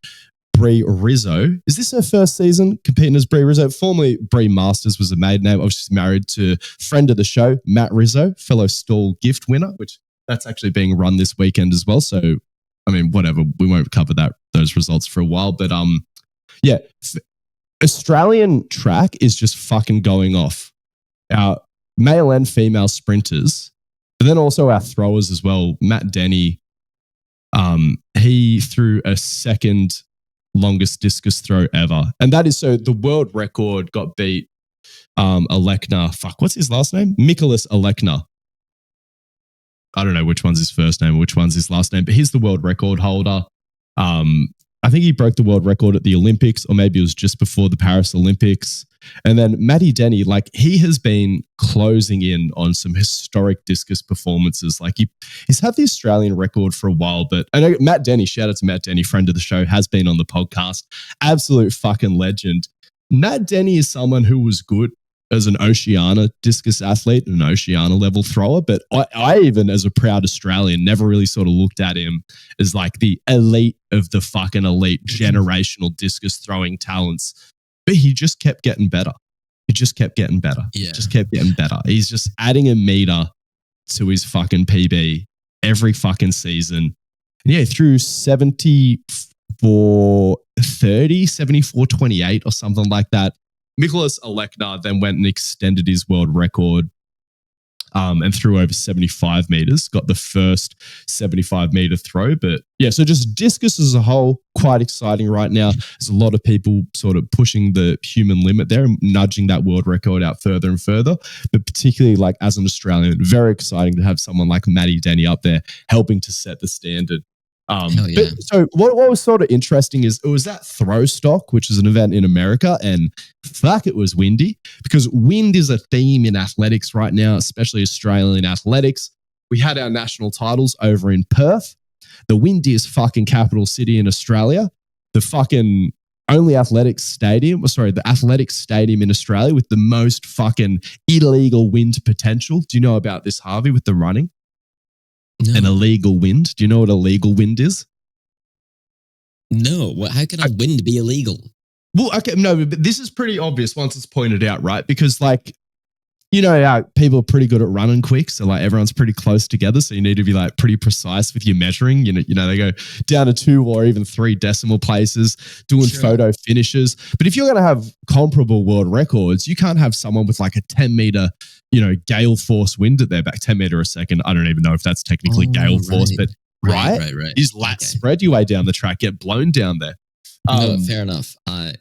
Brie Rizzo. Is this her first season competing as Brie Rizzo? Formerly Brie Masters was a maiden name. Obviously married to friend of the show, Matt Rizzo, fellow stall gift winner, which that's actually being run this weekend as well. So, whatever. We won't cover those results for a while. But yeah, Australian track is just fucking going off. Our male and female sprinters, but then also our throwers as well. Matt Denny, he threw a second longest discus throw ever. And that is so the world record got beat. Alekna, what's his last name? Mikolas Alekna. I don't know which one's his first name or which one's his last name, but he's the world record holder. I think he broke the world record at the Olympics, or maybe it was just before the Paris Olympics. And then Matty Denny, he has been closing in on some historic discus performances. He's had the Australian record for a while, but I know Matt Denny, shout out to Matt Denny, friend of the show, has been on the podcast. Absolute fucking legend. Matt Denny is someone who was good as an Oceania discus athlete and an Oceania level thrower, but I even, as a proud Australian, never really sort of looked at him as the elite of the fucking elite generational discus throwing talents. But he just kept getting better. Yeah. Just kept getting better. He's just adding a meter to his fucking PB every fucking season. And yeah, through 74-30, 74-28 or something like that. Mikolas Alekna then went and extended his world record and threw over 75 meters, got the first 75-meter throw. But yeah, so just discus as a whole, quite exciting right now. There's a lot of people sort of pushing the human limit there and nudging that world record out further and further. But particularly as an Australian, very exciting to have someone like Matty Denny up there helping to set the standard. Hell yeah. But, so what was sort of interesting is it was that throw stock, which is an event in America, and fuck, it was windy, because wind is a theme in athletics right now, especially Australian athletics. We had our national titles over in Perth, the windiest fucking capital city in Australia, the fucking only the athletic stadium in Australia with the most fucking illegal wind potential. Do you know about this, Harvey, with the running? No. An illegal wind. Do you know what a legal wind is? No. How can a wind be illegal? Well, okay, no, but this is pretty obvious once it's pointed out, right? Because people are pretty good at running quick, so everyone's pretty close together, so you need to be pretty precise with your measuring. You know, they go down to 2 or even 3 decimal places, doing photo finishes. But if you're going to have comparable world records, you can't have someone with a 10-meter, gale force wind at their back, 10 meter a second. I don't even know if that's technically gale force, but right. These lats spread your way down the track, get blown down there. No, fair enough. I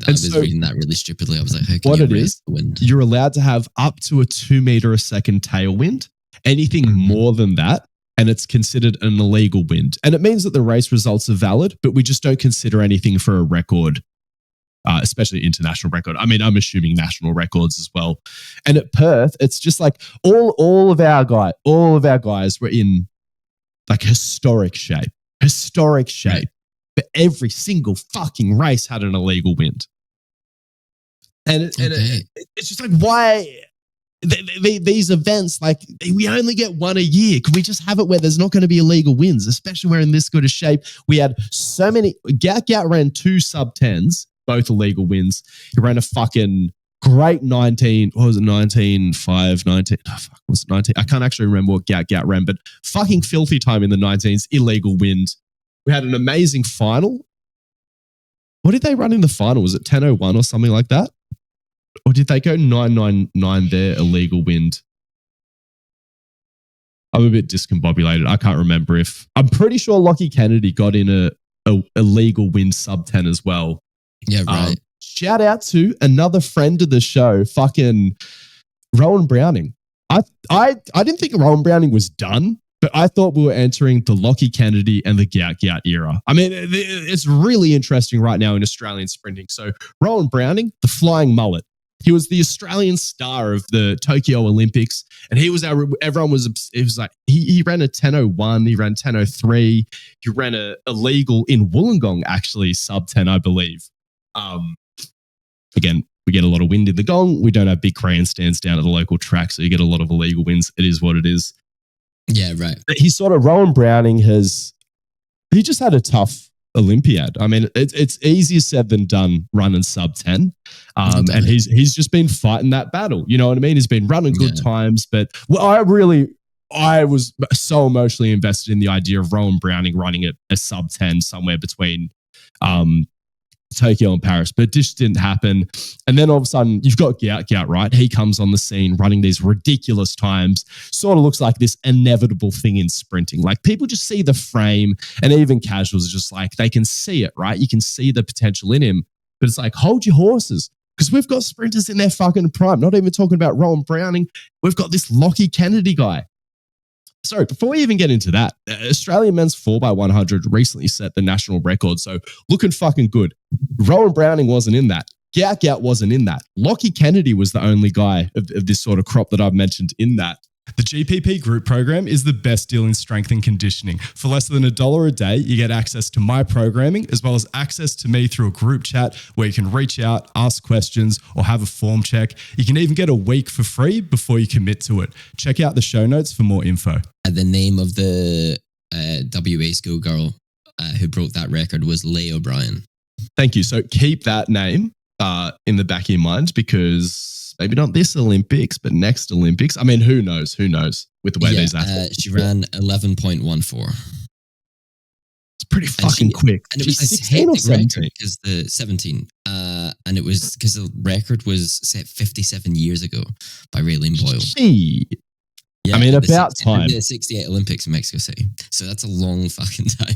was reading that really stupidly. I was like, how can you raise the wind? You're allowed to have up to a 2 meter a second tailwind. Anything more than that, and it's considered an illegal wind. And it means that the race results are valid, but we just don't consider anything for a record especially international record. I mean, I'm assuming national records as well. And at Perth, it's just like all of our guys were in like historic shape. Right. But every single fucking race had an illegal wind. And it's just like, why these events, like we only get one a year. Can we just have it where there's not going to be illegal wins, especially we're in this good a shape? We had so many. Gout ran 2 sub-10s, both illegal wins. He ran a fucking great 19. What was it? 19.5, 19. Oh, fuck, was it 19? I can't actually remember what Gout ran, but fucking filthy time in the 19s, illegal wind. We had an amazing final. What did they run in the final? Was it 10:01 or something like that? Or did they go 999 there, illegal wind? I'm a bit discombobulated. I can't remember if... I'm pretty sure Lockie Kennedy got in a illegal wind sub-10 as well. Yeah, right. Shout out to another friend of the show, fucking Rowan Browning. I didn't think Rowan Browning was done, but I thought we were entering the Lockie Kennedy and the Gout era. I mean, it's really interesting right now in Australian sprinting. So Rowan Browning, the flying mullet. He was the Australian star of the Tokyo Olympics, and he was everyone was, it was like, he ran a 10:01, he ran 10:03, he ran a illegal in Wollongong, actually, sub-10, I believe. Again, we get a lot of wind in the gong. We don't have big grandstands down at the local track, so you get a lot of illegal wins. It is what it is. Yeah, right. But Rowan Browning he just had a tough Olympiad. I mean, it's easier said than done running sub-10. And he's just been fighting that battle. You know what I mean? He's been running good times, but I was so emotionally invested in the idea of Rowan Browning running a sub-10 somewhere between Tokyo and Paris, but it just didn't happen. And then all of a sudden, you've got Gout, right? He comes on the scene running these ridiculous times. Sort of looks like this inevitable thing in sprinting. Like people just see the frame, and even casuals are just like, they can see it, right? You can see the potential in him, but it's like, hold your horses, because we've got sprinters in their fucking prime. Not even talking about Rowan Browning. We've got this Lockie Kennedy guy. Sorry, before we even get into that, Australian men's 4x100 recently set the national record, so looking fucking good. Rowan Browning wasn't in that. Gout wasn't in that. Lockie Kennedy was the only guy of this sort of crop that I've mentioned in that. The GPP group program is the best deal in strength and conditioning. For less than $1 a day, you get access to my programming, as well as access to me through a group chat where you can reach out, ask questions, or have a form check. You can even get a week for free before you commit to it. Check out the show notes for more info. The name of the WA schoolgirl who broke that record was Leah O'Brien. Thank you. So keep that name in the back of your mind, because maybe not this Olympics, but next Olympics. I mean, who knows with the way these athletes. She ran 11.14. It's pretty fucking quick. And it was 16 or 17? Because the 17. And it was because the record was set 57 years ago by Raylene Boyle. Yeah, I mean, about time. The 68 Olympics in Mexico City. So that's a long fucking time.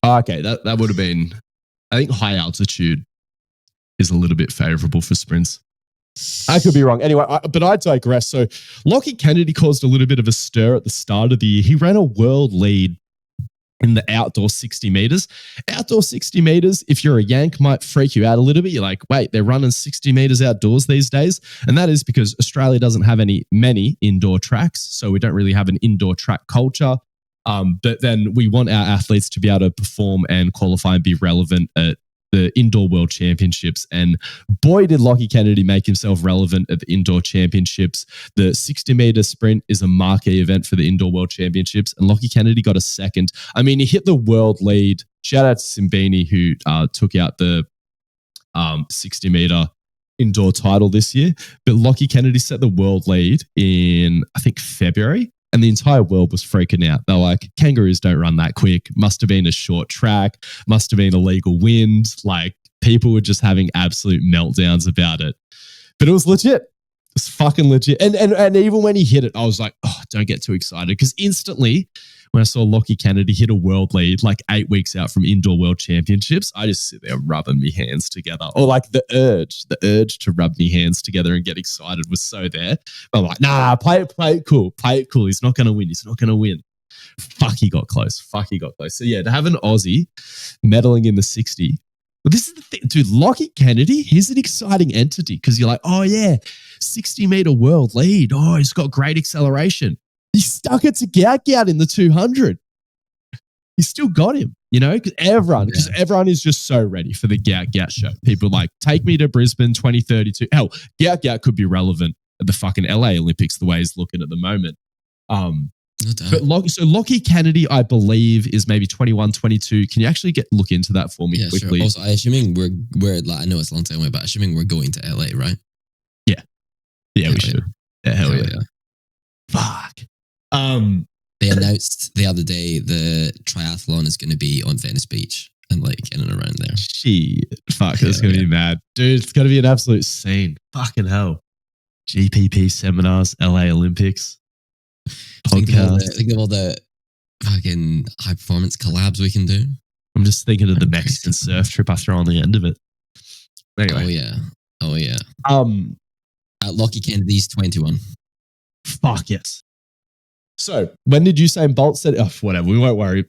Okay, that would have been, I think high altitude is a little bit favorable for sprints. I could be wrong. Anyway, but I digress. So Lockie Kennedy caused a little bit of a stir at the start of the year. He ran a world lead in the outdoor 60 meters. Outdoor 60 meters, if you're a Yank, might freak you out a little bit. You're like, wait, they're running 60 meters outdoors these days? And that is because Australia doesn't have many indoor tracks. So we don't really have an indoor track culture. But then we want our athletes to be able to perform and qualify and be relevant at the Indoor World Championships. And boy, did Lockie Kennedy make himself relevant at the Indoor Championships. The 60-meter sprint is a marquee event for the Indoor World Championships, and Lockie Kennedy got a second. I mean, he hit the world lead. Shout out to Simbini, who took out the 60-meter indoor title this year. But Lockie Kennedy set the world lead in, I think, February. And the entire world was freaking out. They're like, kangaroos don't run that quick. Must have been a short track. Must have been a legal wind. Like, people were just having absolute meltdowns about it. But it was legit. It's fucking legit. And even when he hit it, I was like, oh, don't get too excited. Because instantly, when I saw Lockie Kennedy hit a world lead like 8 weeks out from Indoor World Championships, I just sit there rubbing my hands together. Or like the urge to rub my hands together and get excited was so there. I'm like, nah, play it cool. Play it cool. He's not going to win. Fuck, he got close. So yeah, to have an Aussie medaling in the 60 But this is the thing, dude. Lockie Kennedy, he's an exciting entity because you're like, oh yeah, 60-meter world lead. Oh, he's got great acceleration. He stuck it to Gout in the 200. He still got him, because everyone is just so ready for the Gout show. People are like, take me to Brisbane 2032. Hell, Gout could be relevant at the fucking LA Olympics the way he's looking at the moment. But Lockie Kennedy, I believe, is maybe 21, 22. Can you actually look into that for me quickly? Sure. Also, assuming we're like, I know it's a long time away, but assuming we're going to LA, right? Yeah, we should. Yeah, hell yeah. Fuck. They announced the other day the triathlon is going to be on Venice Beach and like in and around there. Shit, fuck, it's going to be mad, dude. It's going to be an absolute scene. Fucking hell. GPP seminars, LA Olympics. Think of all the fucking high performance collabs we can do. I'm just thinking of the Mexican surf trip I throw on the end of it. Anyway. Oh yeah. Lockie Kennedy's 21. Fuck yes. So when did Usain Bolt said, whatever, we won't worry.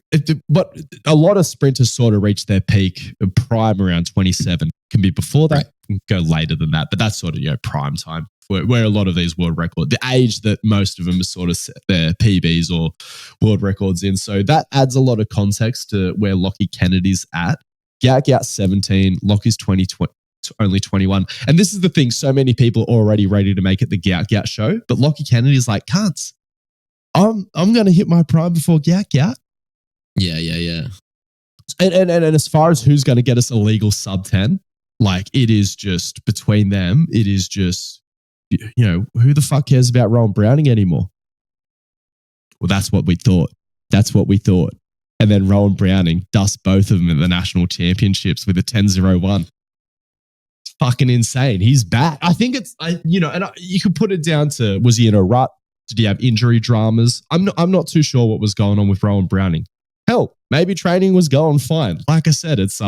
But a lot of sprinters sort of reach their peak prime around 27. Can be before that, can go later than that. But that's sort of, prime time where a lot of these world records, the age that most of them are sort of set their PBs or world records in. So that adds a lot of context to where Lockie Kennedy's at. Gout 17, Lockie's only 21. And this is the thing, so many people are already ready to make it the Gout show. But Lockie Kennedy's like, cunts. I'm going to hit my prime before Gout. Yeah. And as far as who's going to get us a legal sub 10, like it is just between them. It is just, who the fuck cares about Rowan Browning anymore? Well, that's what we thought. And then Rowan Browning dusts both of them in the national championships with a 10.01. It's fucking insane. He's back. I think you could put it down to, was he in a rut? Did he have injury dramas? I'm not too sure what was going on with Rowan Browning. Hell, maybe training was going fine. Like I said, it's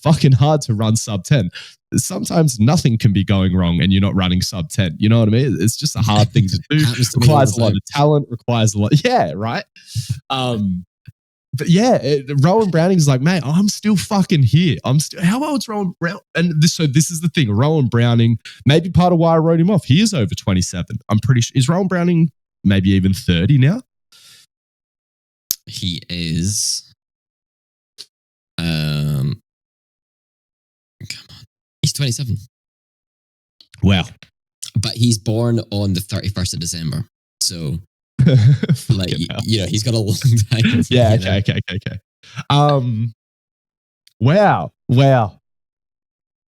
fucking hard to run sub 10. Sometimes nothing can be going wrong and you're not running sub 10. You know what I mean? It's just a hard thing to do. Requires a lot of talent, requires a lot. Yeah, right? But yeah, Rowan Browning's like, mate, I'm still fucking here. How old's Rowan Browning? And this is the thing. Rowan Browning, maybe part of why I wrote him off. He is over 27. I'm pretty sure. Is Rowan Browning maybe even 30 now? He is. Come on. He's 27. Wow. But he's born on the 31st of December. So, like, he's got a long time. Yeah, okay. Wow.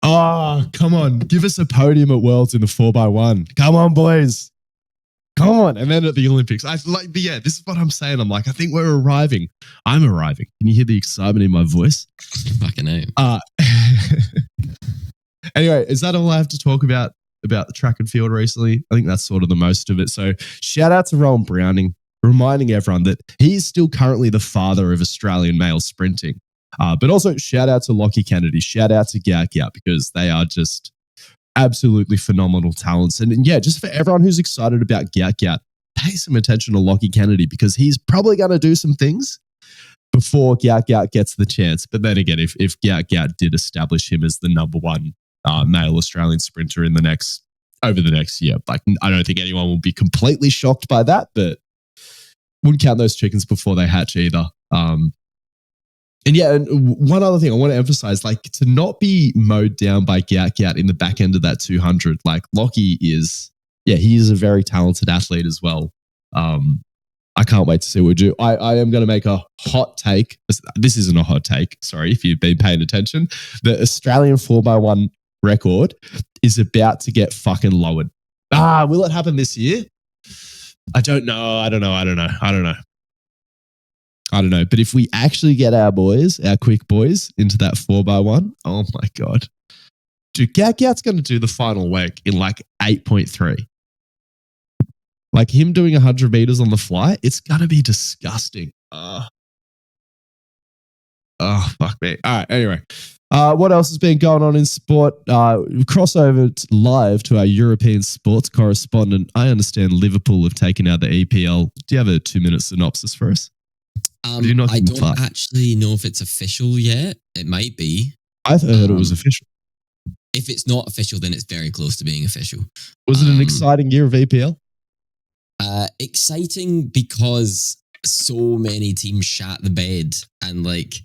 Oh, come on. Give us a podium at Worlds in the 4x1. Come on, boys. Come on. And then at the Olympics. This is what I'm saying. I'm like, I think we're arriving. I'm arriving. Can you hear the excitement in my voice? Fucking name. Anyway, is that all I have to talk about the track and field recently? I think that's sort of the most of it. So shout out to Rowan Browning, reminding everyone that he is still currently the father of Australian male sprinting. But also shout out to Lockie Kennedy, shout out to Gout because they are just absolutely phenomenal talents. And yeah, just for everyone who's excited about Gout, pay some attention to Lockie Kennedy because he's probably going to do some things before Gout gets the chance. But then again, if Gout did establish him as the number one male Australian sprinter over the next year, like I don't think anyone will be completely shocked by that, but wouldn't count those chickens before they hatch either. And one other thing I want to emphasize, like to not be mowed down by Gout in the back end of that 200, like Lockie is, he is a very talented athlete as well. I can't wait to see what we do. I am going to make a hot take. This isn't a hot take. Sorry if you've been paying attention. The Australian 4x1 record is about to get fucking lowered. Will it happen this year? I don't know. But if we actually get our quick boys into that 4x1, oh my God. Dude, Gout's going to do the final leg in like 8.3. Like him doing 100 meters on the fly, it's going to be disgusting. Fuck me. All right, anyway. What else has been going on in sport? Crossover live to our European sports correspondent. I understand Liverpool have taken out the EPL. Do you have a 2-minute synopsis for us? I don't actually know if it's official yet. It might be. I heard it was official. If it's not official, then it's very close to being official. Was it an exciting year of EPL? Exciting because so many teams shat the bed, and like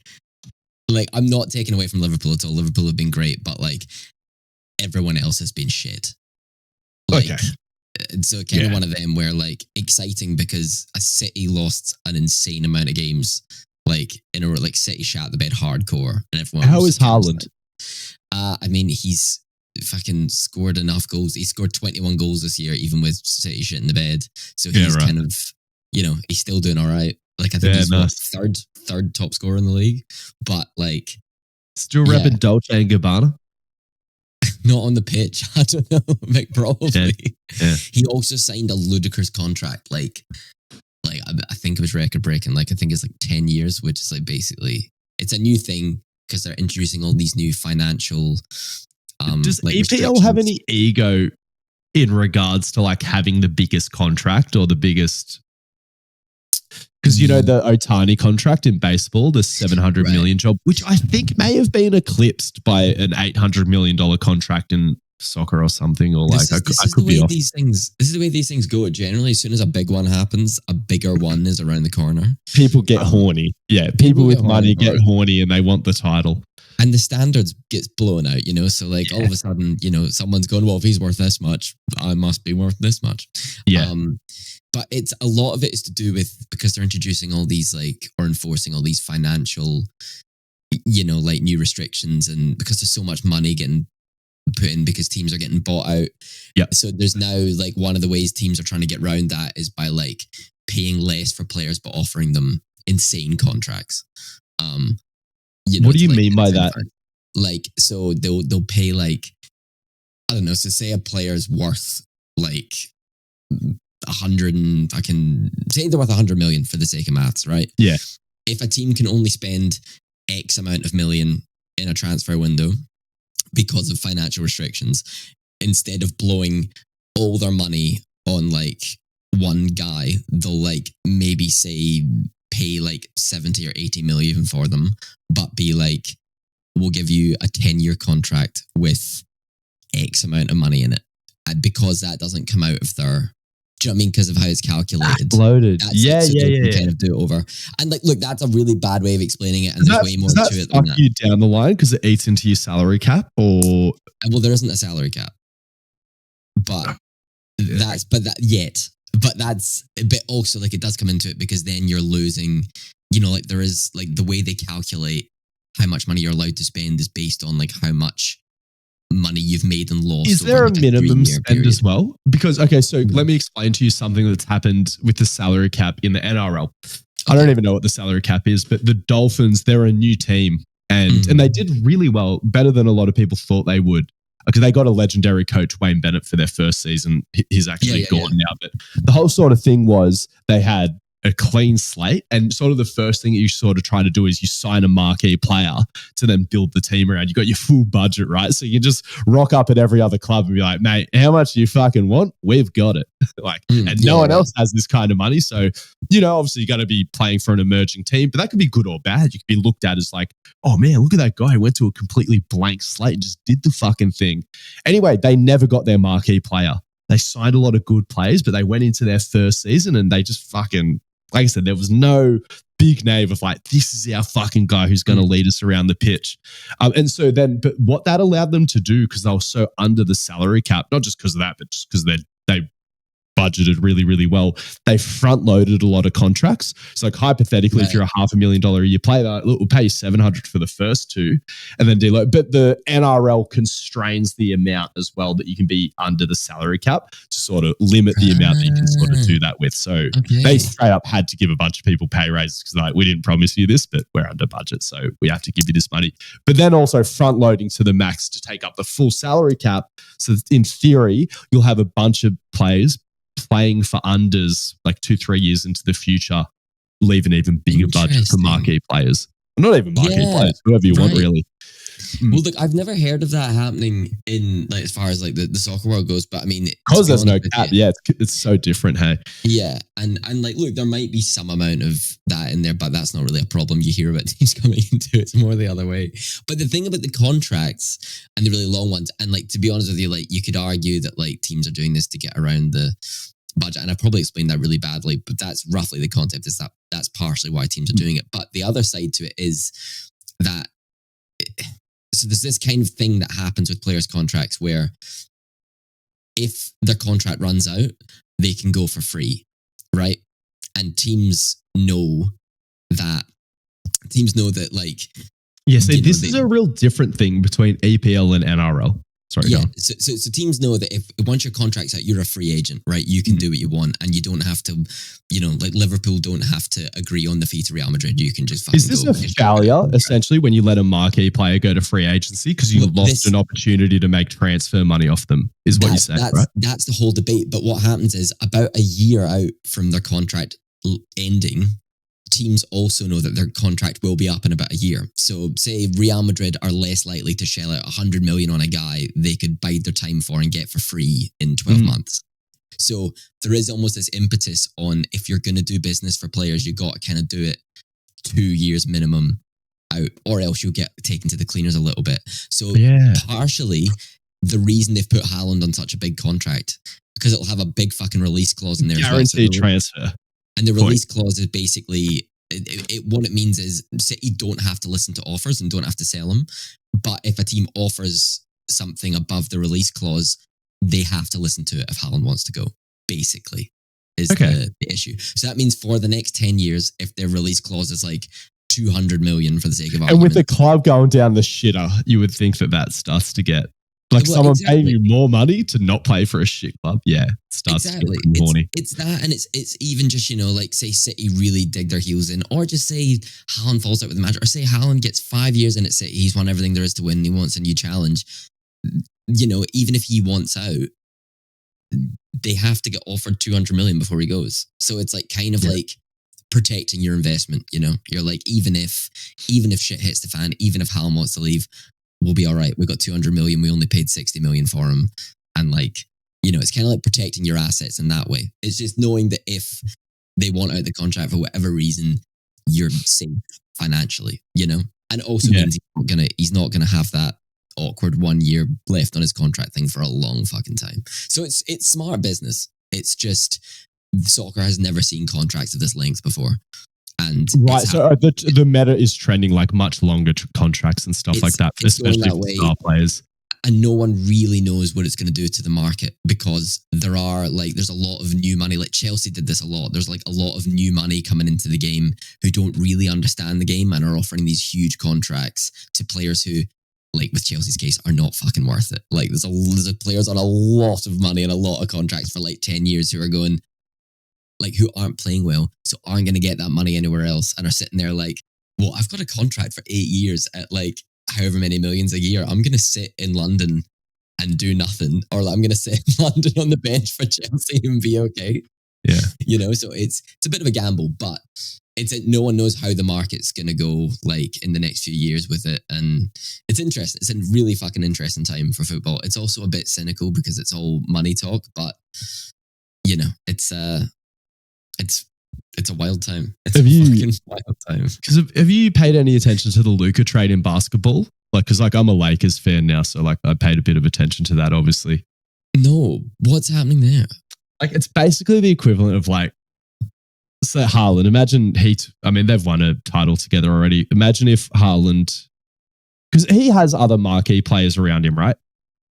I'm not taking away from Liverpool at all. Liverpool have been great, but like everyone else has been shit. Like, okay. So kind of one of them where like exciting because a City lost an insane amount of games, like in a row. Like City shat the bed hardcore, and everyone. How is Haaland? I mean, he's fucking scored enough goals. He scored 21 goals this year, even with City shit in the bed. So he's kind of, he's still doing all right. Like I think he's third top scorer in the league, but like still repping Dolce and Gabbana. Not on the pitch. I don't know, like probably. Yeah. He also signed a ludicrous contract, like I think it was record breaking. Like I think it's like 10 years, which is like basically it's a new thing because they're introducing all these new financial. Does like EPL have any ego in regards to like having the biggest contract or the biggest? Because the Otani contract in baseball, the 700 million job, which I think may have been eclipsed by an $800 million contract in soccer or something, or like I could be off. This is the way these things go. Generally, as soon as a big one happens, a bigger one is around the corner. People get horny. Yeah, people with money get horny and they want the title. And the standards gets blown out, So like all of a sudden, someone's going, well, if he's worth this much, I must be worth this much. Yeah. But it's a lot of it is to do with because they're introducing all these or enforcing all these financial, like new restrictions, and because there's so much money getting put in because teams are getting bought out. Yeah. So there's now like one of the ways teams are trying to get around that is by like paying less for players but offering them insane contracts. What do you mean by that? Like, so they'll pay like, I don't know. So say a player's worth like 100 and I can say they're worth 100 million for the sake of maths, right? Yeah. If a team can only spend X amount of million in a transfer window because of financial restrictions, instead of blowing all their money on like one guy, they'll like maybe say pay like 70 or 80 million even for them, but be like, we'll give you a 10-year contract with X amount of money in it. And because that doesn't come out of their, do you know what I mean? Because of how it's calculated. Loaded. Yeah. Kind of do it over. And like, look, that's a really bad way of explaining it. And there's way more to it than that. You down the line because it eats into your salary cap, or? Well, there isn't a salary cap. But also like it does come into it because then you're losing, like there is like the way they calculate how much money you're allowed to spend is based on like how much money you've made and lost. Is there a minimum spend as well? Because, okay, so let me explain to you something that's happened with the salary cap in the NRL. Okay. I don't even know what the salary cap is, but the Dolphins, they're a new team and they did really well, better than a lot of people thought they would. Because they got a legendary coach, Wayne Bennett, for their first season. He's actually gone now. But the whole sort of thing was they had a clean slate, and sort of the first thing that you sort of try to do is you sign a marquee player to then build the team around. You got your full budget, right? So you just rock up at every other club and be like, mate, how much do you fucking want? We've got it. No one else has this kind of money. So, obviously you got to be playing for an emerging team, but that could be good or bad. You could be looked at as like, oh man, look at that guy who went to a completely blank slate and just did the fucking thing. Anyway, they never got their marquee player. They signed a lot of good players, but they went into their first season and they just fucking, like I said, there was no big name of like, this is our fucking guy who's going to lead us around the pitch. And so then, but what that allowed them to do, because they were so under the salary cap, not just because of that, but just because they budgeted really, really well. They front loaded a lot of contracts. So like hypothetically, if you're a $500,000 a year player, we'll pay you $700 for the first two and then deload. But the NRL constrains the amount as well that you can be under the salary cap to sort of limit the amount that you can sort of do that with. So they straight up had to give a bunch of people pay raises because like, we didn't promise you this, but we're under budget. So we have to give you this money. But then also front loading to the max to take up the full salary cap. So in theory, you'll have a bunch of players playing for unders like 2-3 years into the future, leave an even bigger budget for marquee players. Not even marquee players, whoever you want, really. Well, look, I've never heard of that happening in like as far as like the soccer world goes, but I mean, because there's no cap. Yeah, it's so different. Hey, yeah, and like, look, there might be some amount of that in there, but that's not really a problem. You hear about teams coming into it; it's more the other way. But the thing about the contracts and the really long ones, and like to be honest with you, like you could argue that like teams are doing this to get around the budget, and I probably explained that really badly, but that's roughly the concept. Is that's partially why teams are doing it. But the other side to it is that. So there's this kind of thing that happens with players' contracts where if their contract runs out, they can go for free, right? And teams know that. Teams know that, like, yeah. So this is a real different thing between EPL and NRL. Sorry, yeah. So teams know that if once your contract's out, you're a free agent, right? You can do what you want, and you don't have to, like Liverpool don't have to agree on the fee to Real Madrid. You can just fucking. Is this a failure essentially when you let a marquee player go to free agency because you lost an opportunity to make transfer money off them? Is what you're saying, right? That's the whole debate. But what happens is about a year out from their contract ending, teams also know that their contract will be up in about a year. So say Real Madrid are less likely to shell out 100 million on a guy they could bide their time for and get for free in 12 months. So there is almost this impetus on, if you're going to do business for players, you got to kind of do it 2 years minimum out, or else you'll get taken to the cleaners a little bit. So partially the reason they've put Haaland on such a big contract, because it'll have a big fucking release clause in there. Guaranteed transfer. And the release clause is basically, what it means is City don't have to listen to offers and don't have to sell them. But if a team offers something above the release clause, they have to listen to it if Haaland wants to go, basically, is the issue. So that means for the next 10 years, if their release clause is like 200 million for the sake of argument. And with the club going down the shitter, you would think that starts to get... Like someone paying you more money to not play for a shit club. Yeah. It starts to get horny. It's that, and it's even just, like say City really dig their heels in, or just say Haaland falls out with the manager, or say Haaland gets 5 years in at City, he's won everything there is to win, and he wants a new challenge. Even if he wants out, they have to get offered 200 million before he goes. So it's like kind of like protecting your investment, You're like, even if shit hits the fan, even if Haaland wants to leave, we'll be all right. We got 200 million. We only paid 60 million for him. And it's kind of like protecting your assets in that way. It's just knowing that if they want out the contract for whatever reason, you're safe financially, And also means he's not gonna have that awkward 1 year left on his contract thing for a long fucking time. So it's smart business. It's just soccer has never seen contracts of this length before. And so the meta is trending like much longer contracts and stuff like that, especially for star players. And no one really knows what it's going to do to the market, because there's a lot of new money. Like Chelsea did this a lot. There's like a lot of new money coming into the game who don't really understand the game and are offering these huge contracts to players who, like with Chelsea's case, are not fucking worth it. Like there's players on a lot of money and a lot of contracts for like 10 years who are going, like, who aren't playing well, so aren't going to get that money anywhere else, and are sitting there like, well, I've got a contract for 8 years at like however many millions a year. I'm going to sit in London and do nothing, or I'm going to sit in London on the bench for Chelsea and be okay. Yeah. So it's a bit of a gamble, but no one knows how the market's going to go like in the next few years with it. And it's interesting. It's a really fucking interesting time for football. It's also a bit cynical because it's all money talk, but it's a wild time. It's a fucking wild time. Because have you paid any attention to the Luka trade in basketball? Because I'm a Lakers fan now, so I paid a bit of attention to that, obviously. No, what's happening there? Like, it's basically the equivalent of like, say Haaland. Imagine they've won a title together already. Imagine if Haaland, because he has other marquee players around him, right?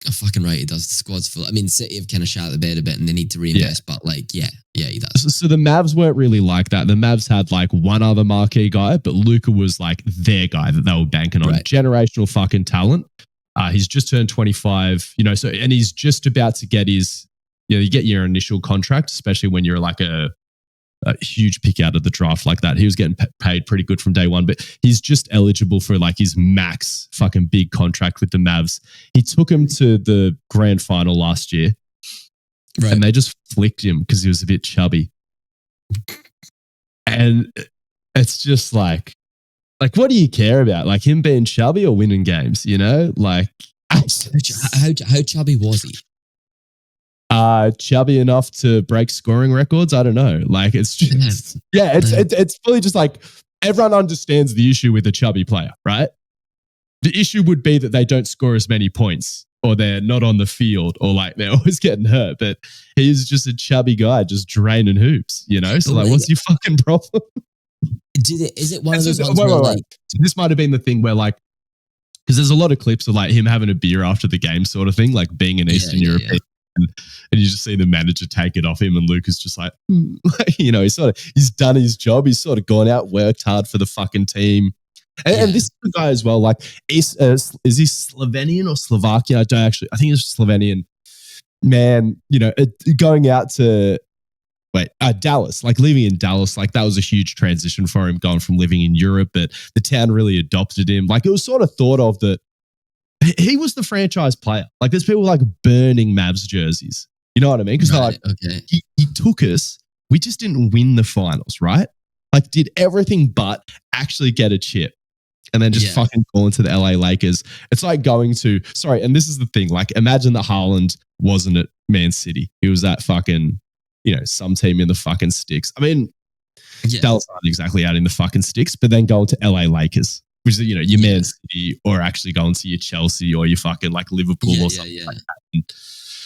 Oh, fucking right, he does. The squad's full. I mean, City have kind of shot the bed a bit and they need to reinvest, but he does. So the Mavs weren't really like that. The Mavs had like one other marquee guy, but Luka was like their guy that they were banking on. Right. Generational fucking talent. He's just turned 25, and he's just about to get his, you get your initial contract, especially when you're like a huge pick out of the draft like that. He was getting paid pretty good from day one, but he's just eligible for like his max fucking big contract with the Mavs. He took him to the grand final last year, right, and they just flicked him because he was a bit chubby. And it's just like, Like, what do you care about? Like him being chubby or winning games, you know? Like, how chubby was he? chubby enough to break scoring records. I don't know. Like, it's just, it's fully just like everyone understands the issue with a chubby player, right? The issue would be that they don't score as many points or they're not on the field or like they're always getting hurt. But he's just a chubby guy just draining hoops, you know? So, like, what's your fucking problem? Is it one of those ones where like... So this might have been the thing where like, because there's a lot of clips of like him having a beer after the game sort of thing, like being an Eastern European. And you just see the manager take it off him and Luke is just like, you know, he's done his job. He's sort of gone out, worked hard for the fucking team. And this is the guy as well, like, is he Slovenian or Slovakian? I think it's Slovenian. Man, you know, going out to, Dallas, like living in Dallas, like that was a huge transition for him going from living in Europe, but the town really adopted him. Like it was sort of thought of that he was the franchise player. Like there's people like burning Mavs jerseys. You know what I mean? Because they're like, he took us. We just didn't win the finals, right? Like did everything but actually get a chip. And then just fucking go into the LA Lakers. It's like going to, and this is the thing, like imagine that Haaland wasn't at Man City. He was at fucking, you know, some team in the fucking sticks. I mean, Dallas aren't exactly out in the fucking sticks, but then going to LA Lakers, which is, you know, your Man City, or actually going to your Chelsea or your fucking like Liverpool or something like that.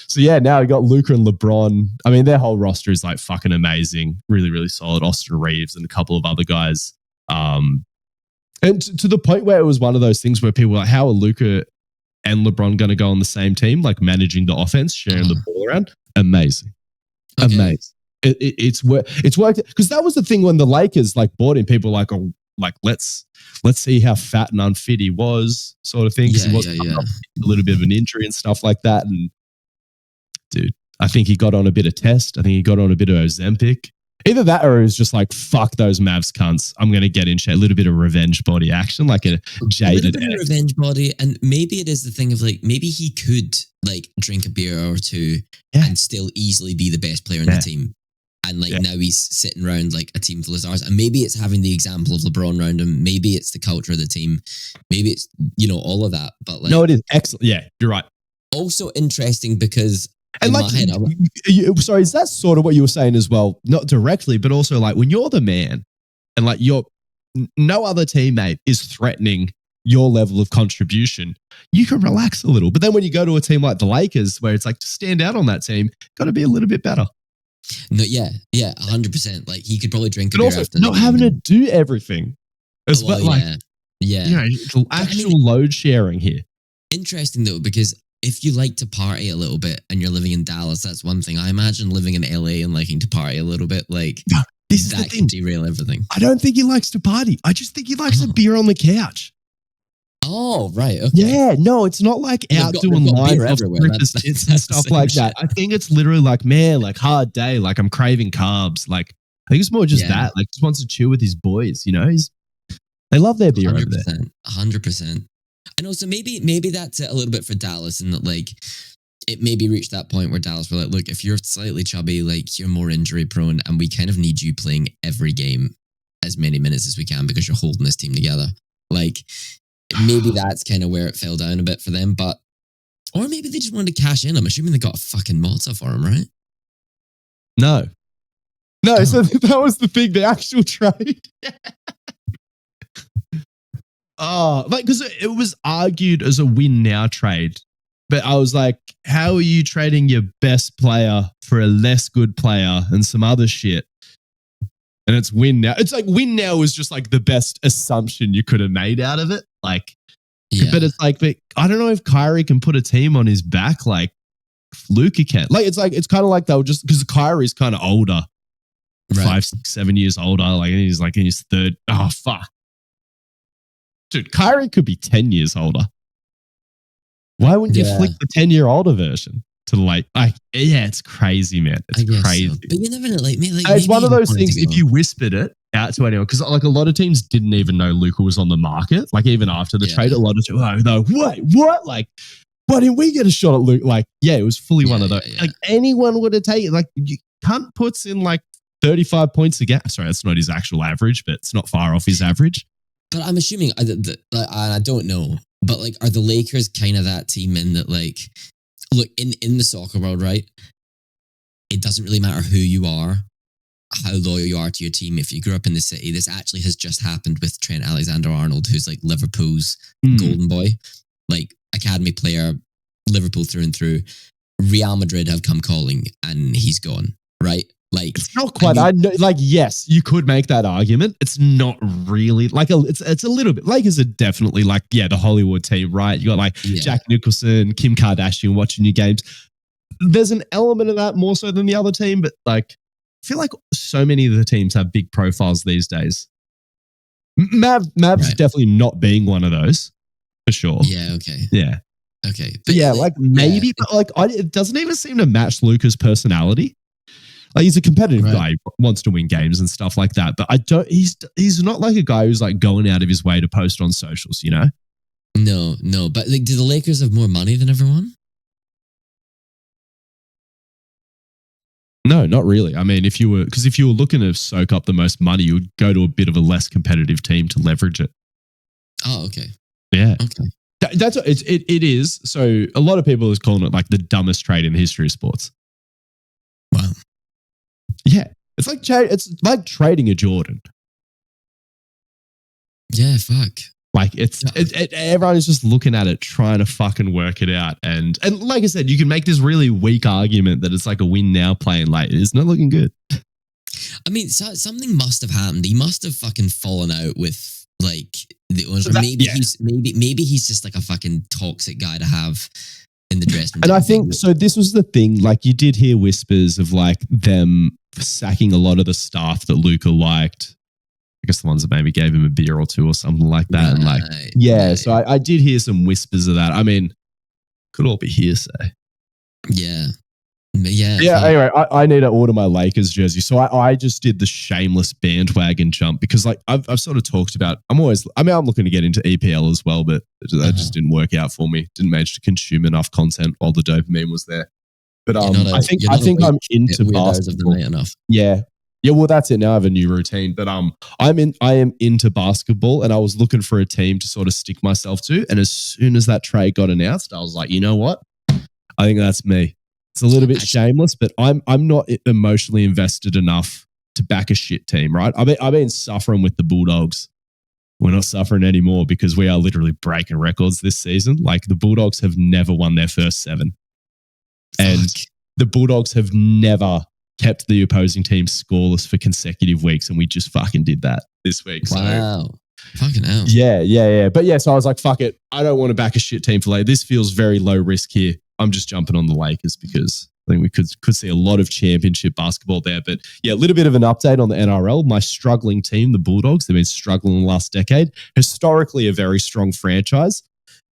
So now you got Luka and LeBron. I mean, their whole roster is like fucking amazing. Really, really solid. Austin Reeves and a couple of other guys. And to the point where it was one of those things where people were like, how are Luka and LeBron going to go on the same team, like managing the offense, sharing the ball around? Amazing. Okay. Amazing. It's worked. Because that was the thing when the Lakers like bought him, people were like, oh, like let's see how fat and unfit he was, sort of thing. Because he wasn't a little bit of an injury and stuff like that. And dude, I think he got on a bit of test. I think he got on a bit of Ozempic. Either that or it was just like, fuck those Mavs cunts. I'm going to get in shape. A little bit of revenge body action, like a jaded revenge body. And maybe it is the thing of like, maybe he could like drink a beer or two and still easily be the best player in the team. And like now he's sitting around like a team full of stars. And maybe it's having the example of LeBron around him. Maybe it's the culture of the team. Maybe it's, you know, all of that. But like, no, it is excellent. Yeah, you're right. Also interesting because... And like, sorry, is that sort of what you were saying as well? Not directly, but also like when you're the man and like no other teammate is threatening your level of contribution, you can relax a little. But then when you go to a team like the Lakers, where it's like to stand out on that team, got to be a little bit better. No, 100%. Like he could probably drink a beer also after not having to do everything as well. You know, actual load sharing here. Interesting though, because if you like to party a little bit and you're living in Dallas, that's one thing. I imagine living in LA and liking to party a little bit, like that can derail everything. I don't think he likes to party. I just think he likes a beer on the couch. Oh, right. Okay. Yeah, no, it's not like out doing live breakfast hits and stuff like that. I think it's literally like, man, like hard day, like I'm craving carbs. Like I think it's more just that, like just wants to chill with his boys, you know? They love their beer 100%, over there. 100%. And also maybe that's it a little bit for Dallas, and that like it maybe reached that point where Dallas were like, look, if you're slightly chubby, like you're more injury prone, and we kind of need you playing every game as many minutes as we can because you're holding this team together. Like maybe that's kind of where it fell down a bit for them, or maybe they just wanted to cash in. I'm assuming they got a fucking Malta for him, right? No. So that was the thing, the actual trade. Oh, like, because it was argued as a win now trade, but I was like, how are you trading your best player for a less good player and some other shit? And it's win now. It's like win now was just like the best assumption you could have made out of it. Like, but it's like, but I don't know if Kyrie can put a team on his back like Luka can. Like, it's kind of like they were just, because Kyrie's kind of older, 5, 6, 7 years older. Like, and he's like in his third. Oh, fuck. Dude, Kyrie could be 10 years older. Why wouldn't you flick the 10-year-older version to like, it's crazy, man. It's crazy. So. But you never know, like, it's one of those things, if you whispered it out to anyone, because like a lot of teams didn't even know Luka was on the market. Like even after the trade, a lot of teams were like, wait, what? Like, why didn't we get a shot at Luka? Like, it was fully one of those. Like anyone would have taken, like, Cunt puts in like 35 points a game. Sorry, that's not his actual average, but it's not far off his average. But I'm assuming, I don't know, but like, are the Lakers kind of that team in that, like, look, in the soccer world, right? It doesn't really matter who you are, how loyal you are to your team. If you grew up in the city, this actually has just happened with Trent Alexander-Arnold, who's like Liverpool's golden boy, like academy player, Liverpool through and through. Real Madrid have come calling and he's gone, right? Like, it's not quite. I know, like, yes, you could make that argument. It's not really like it's a little bit. Lakers are definitely like, yeah, the Hollywood team, right? You got like Jack Nicholson, Kim Kardashian watching your games. There's an element of that more so than the other team, but like, I feel like so many of the teams have big profiles these days. Mavs definitely not being one of those for sure. Yeah. Okay. Yeah. Okay. But yeah, like maybe, but like it doesn't even seem to match Luka's personality. Like, he's a competitive guy, he wants to win games and stuff like that. But he's not like a guy who's like going out of his way to post on socials, you know? No. But like, do the Lakers have more money than everyone? No, not really. I mean, if you were looking to soak up the most money, you would go to a bit of a less competitive team to leverage it. Oh, okay. Yeah. Okay. That's it is. So a lot of people is calling it like the dumbest trade in the history of sports. Wow. Yeah, it's like trading a Jordan. Yeah, fuck. Like everyone is just looking at it, trying to fucking work it out, and like I said, you can make this really weak argument that it's like a win now, playing late. It's not looking good. I mean, something must have happened. He must have fucking fallen out with like the owners. Maybe he's just like a fucking toxic guy to have in the dressing room. And I think so. This was the thing. Like, you did hear whispers of like them sacking a lot of the staff that Luka liked. I guess the ones that maybe gave him a beer or two or something like that. Right, and like, yeah. Right. So I did hear some whispers of that. I mean, could all be hearsay. Yeah. Yeah. Yeah. Anyway, I need to order my Lakers jersey. So I just did the shameless bandwagon jump because like I've sort of talked about, I'm looking to get into EPL as well, but that just didn't work out for me. Didn't manage to consume enough content while the dopamine was there. But I think I'm into basketball enough. Yeah. Yeah, well, that's it. Now I have a new routine, but I am into basketball, and I was looking for a team to sort of stick myself to. And as soon as that trade got announced, I was like, you know what? I think that's me. It's a little bit shameless, but I'm not emotionally invested enough to back a shit team, right? I've been suffering with the Bulldogs. We're not suffering anymore because we are literally breaking records this season. Like, the Bulldogs have never won their first 7, and the Bulldogs have never kept the opposing team scoreless for consecutive weeks, and we just fucking did that this week. Wow. Fucking hell. Yeah. But yeah, so I was like, fuck it. I don't want to back a shit team for late. This feels very low risk here. I'm just jumping on the Lakers because I think we could see a lot of championship basketball there. But yeah, a little bit of an update on the NRL. My struggling team, the Bulldogs, they've been struggling the last decade. Historically, a very strong franchise.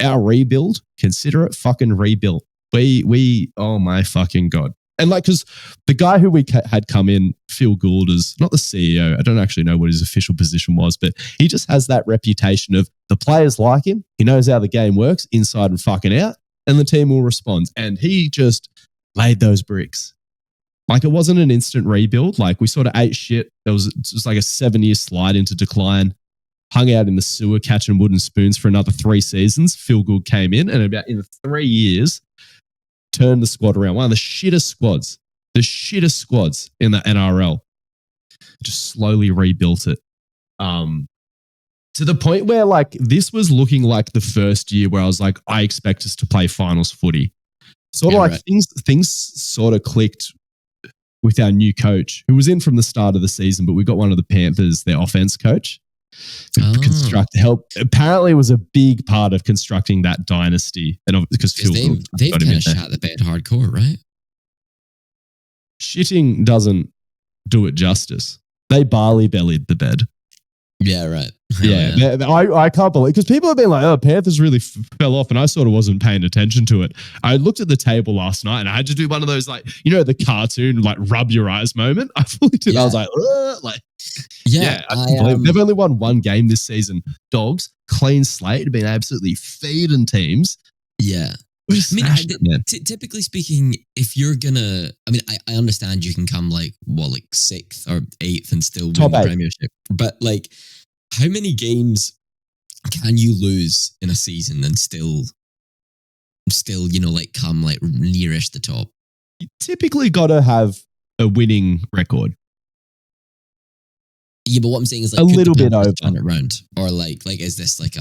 Our rebuild, consider it fucking rebuilt. We oh my fucking God. And like, because the guy who we had come in, Phil Gould, is not the CEO. I don't actually know what his official position was, but he just has that reputation of the players like him. He knows how the game works inside and fucking out, and the team will respond. And he just laid those bricks. Like, it wasn't an instant rebuild. Like, we sort of ate shit. It was like a 7-year slide into decline. Hung out in the sewer catching wooden spoons for another 3 seasons. Phil Gould came in, and about in 3 years, turned the squad around. One of the shittest squads in the NRL. Just slowly rebuilt it. To the point where, like, this was looking like the first year where I was like, I expect us to play finals footy. Sort of like things sort of clicked with our new coach, who was in from the start of the season, but we got one of the Panthers, their offense coach, apparently was a big part of constructing that dynasty. And because they've kind of shot the bed hardcore, right? Shitting doesn't do it justice. They barley bellied the bed. Yeah, right. Yeah. I can't believe, because people have been like, oh, Panthers really fell off, and I sort of wasn't paying attention to it. I looked at the table last night and I had to do one of those, like, you know, the cartoon, like, rub your eyes moment. I fully did. I was like, ugh, they've only won 1 game this season. Dogs, clean slate, have been absolutely feeding teams. Yeah. I mean, typically speaking, if you're gonna, I mean, I understand you can come like 6th or 8th and still win the premiership, but like, how many games can you lose in a season and still, like come like nearish the top? You typically got to have a winning record. Yeah, but what I'm saying is like A little bit over. Turn it around, or like is this like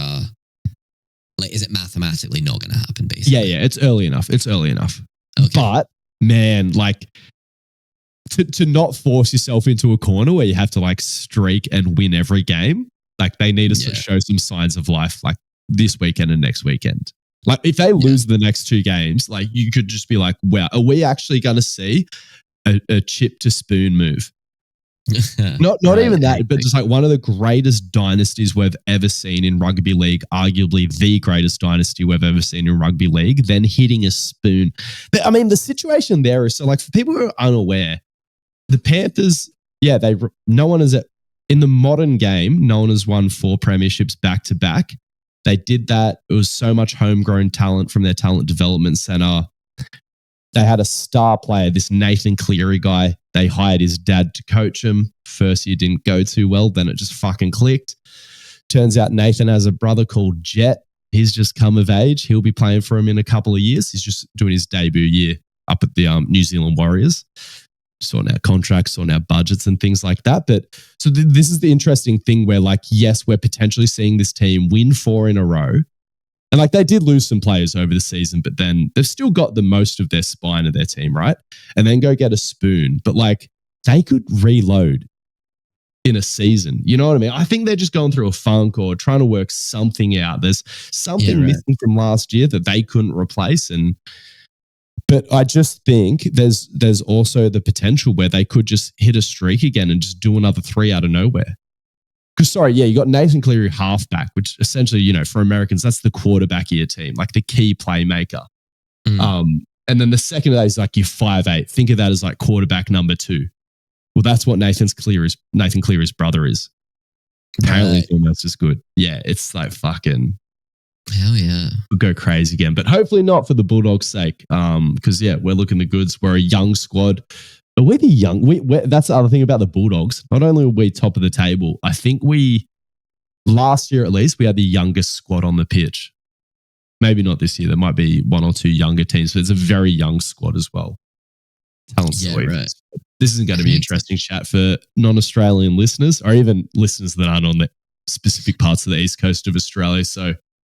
is it mathematically not going to happen? Basically, Yeah, it's early enough. Okay. But man, like to not force yourself into a corner where you have to like streak and win every game. Like they need to show some signs of life, like this weekend and next weekend. Like if they lose the next 2 games, like you could just be like, wow, are we actually going to see a chip to spoon move? Not right, even that, but just like one of the greatest dynasties we've ever seen in rugby league, arguably the greatest dynasty we've ever seen in rugby league, then hitting a spoon. But, I mean, the situation there is, so like for people who are unaware, the Panthers, no one is in the modern game, no one has won 4 premierships back to back. They did that. It was so much homegrown talent from their talent development center. They had a star player, this Nathan Cleary guy. They hired his dad to coach him. First year didn't go too well. Then it just fucking clicked. Turns out Nathan has a brother called Jet. He's just come of age. He'll be playing for him in a couple of years. He's just doing his debut year up at the New Zealand Warriors. Sorting out contracts, sorting out budgets and things like that. But so this is the interesting thing where like, yes, we're potentially seeing this team win 4 in a row. And like they did lose some players over the season, but then they've still got the most of their spine of their team, right? And then go get a spoon. But like they could reload in a season. You know what I mean? I think they're just going through a funk or trying to work something out. There's something missing from last year that they couldn't replace. But I just think there's also the potential where they could just hit a streak again and just do another 3 out of nowhere. Because, you got Nathan Cleary halfback, which essentially, for Americans, that's the quarterback of your team, like the key playmaker. And then the second of that is like your 5'8". Think of that as like quarterback number 2. Well, that's what Nathan Cleary's brother is. Apparently, almost as good. Yeah, it's like fucking... Hell yeah. We'll go crazy again, but hopefully not for the Bulldogs' sake. Because, we're looking the goods. We're a young squad. Are we the young? That's the other thing about the Bulldogs. Not only are we top of the table, I think last year at least, we had the youngest squad on the pitch. Maybe not this year. There might be 1 or 2 younger teams, but it's a very young squad as well. Talent right. This isn't going to be interesting chat for non-Australian listeners or even listeners that aren't on the specific parts of the east coast of Australia. So,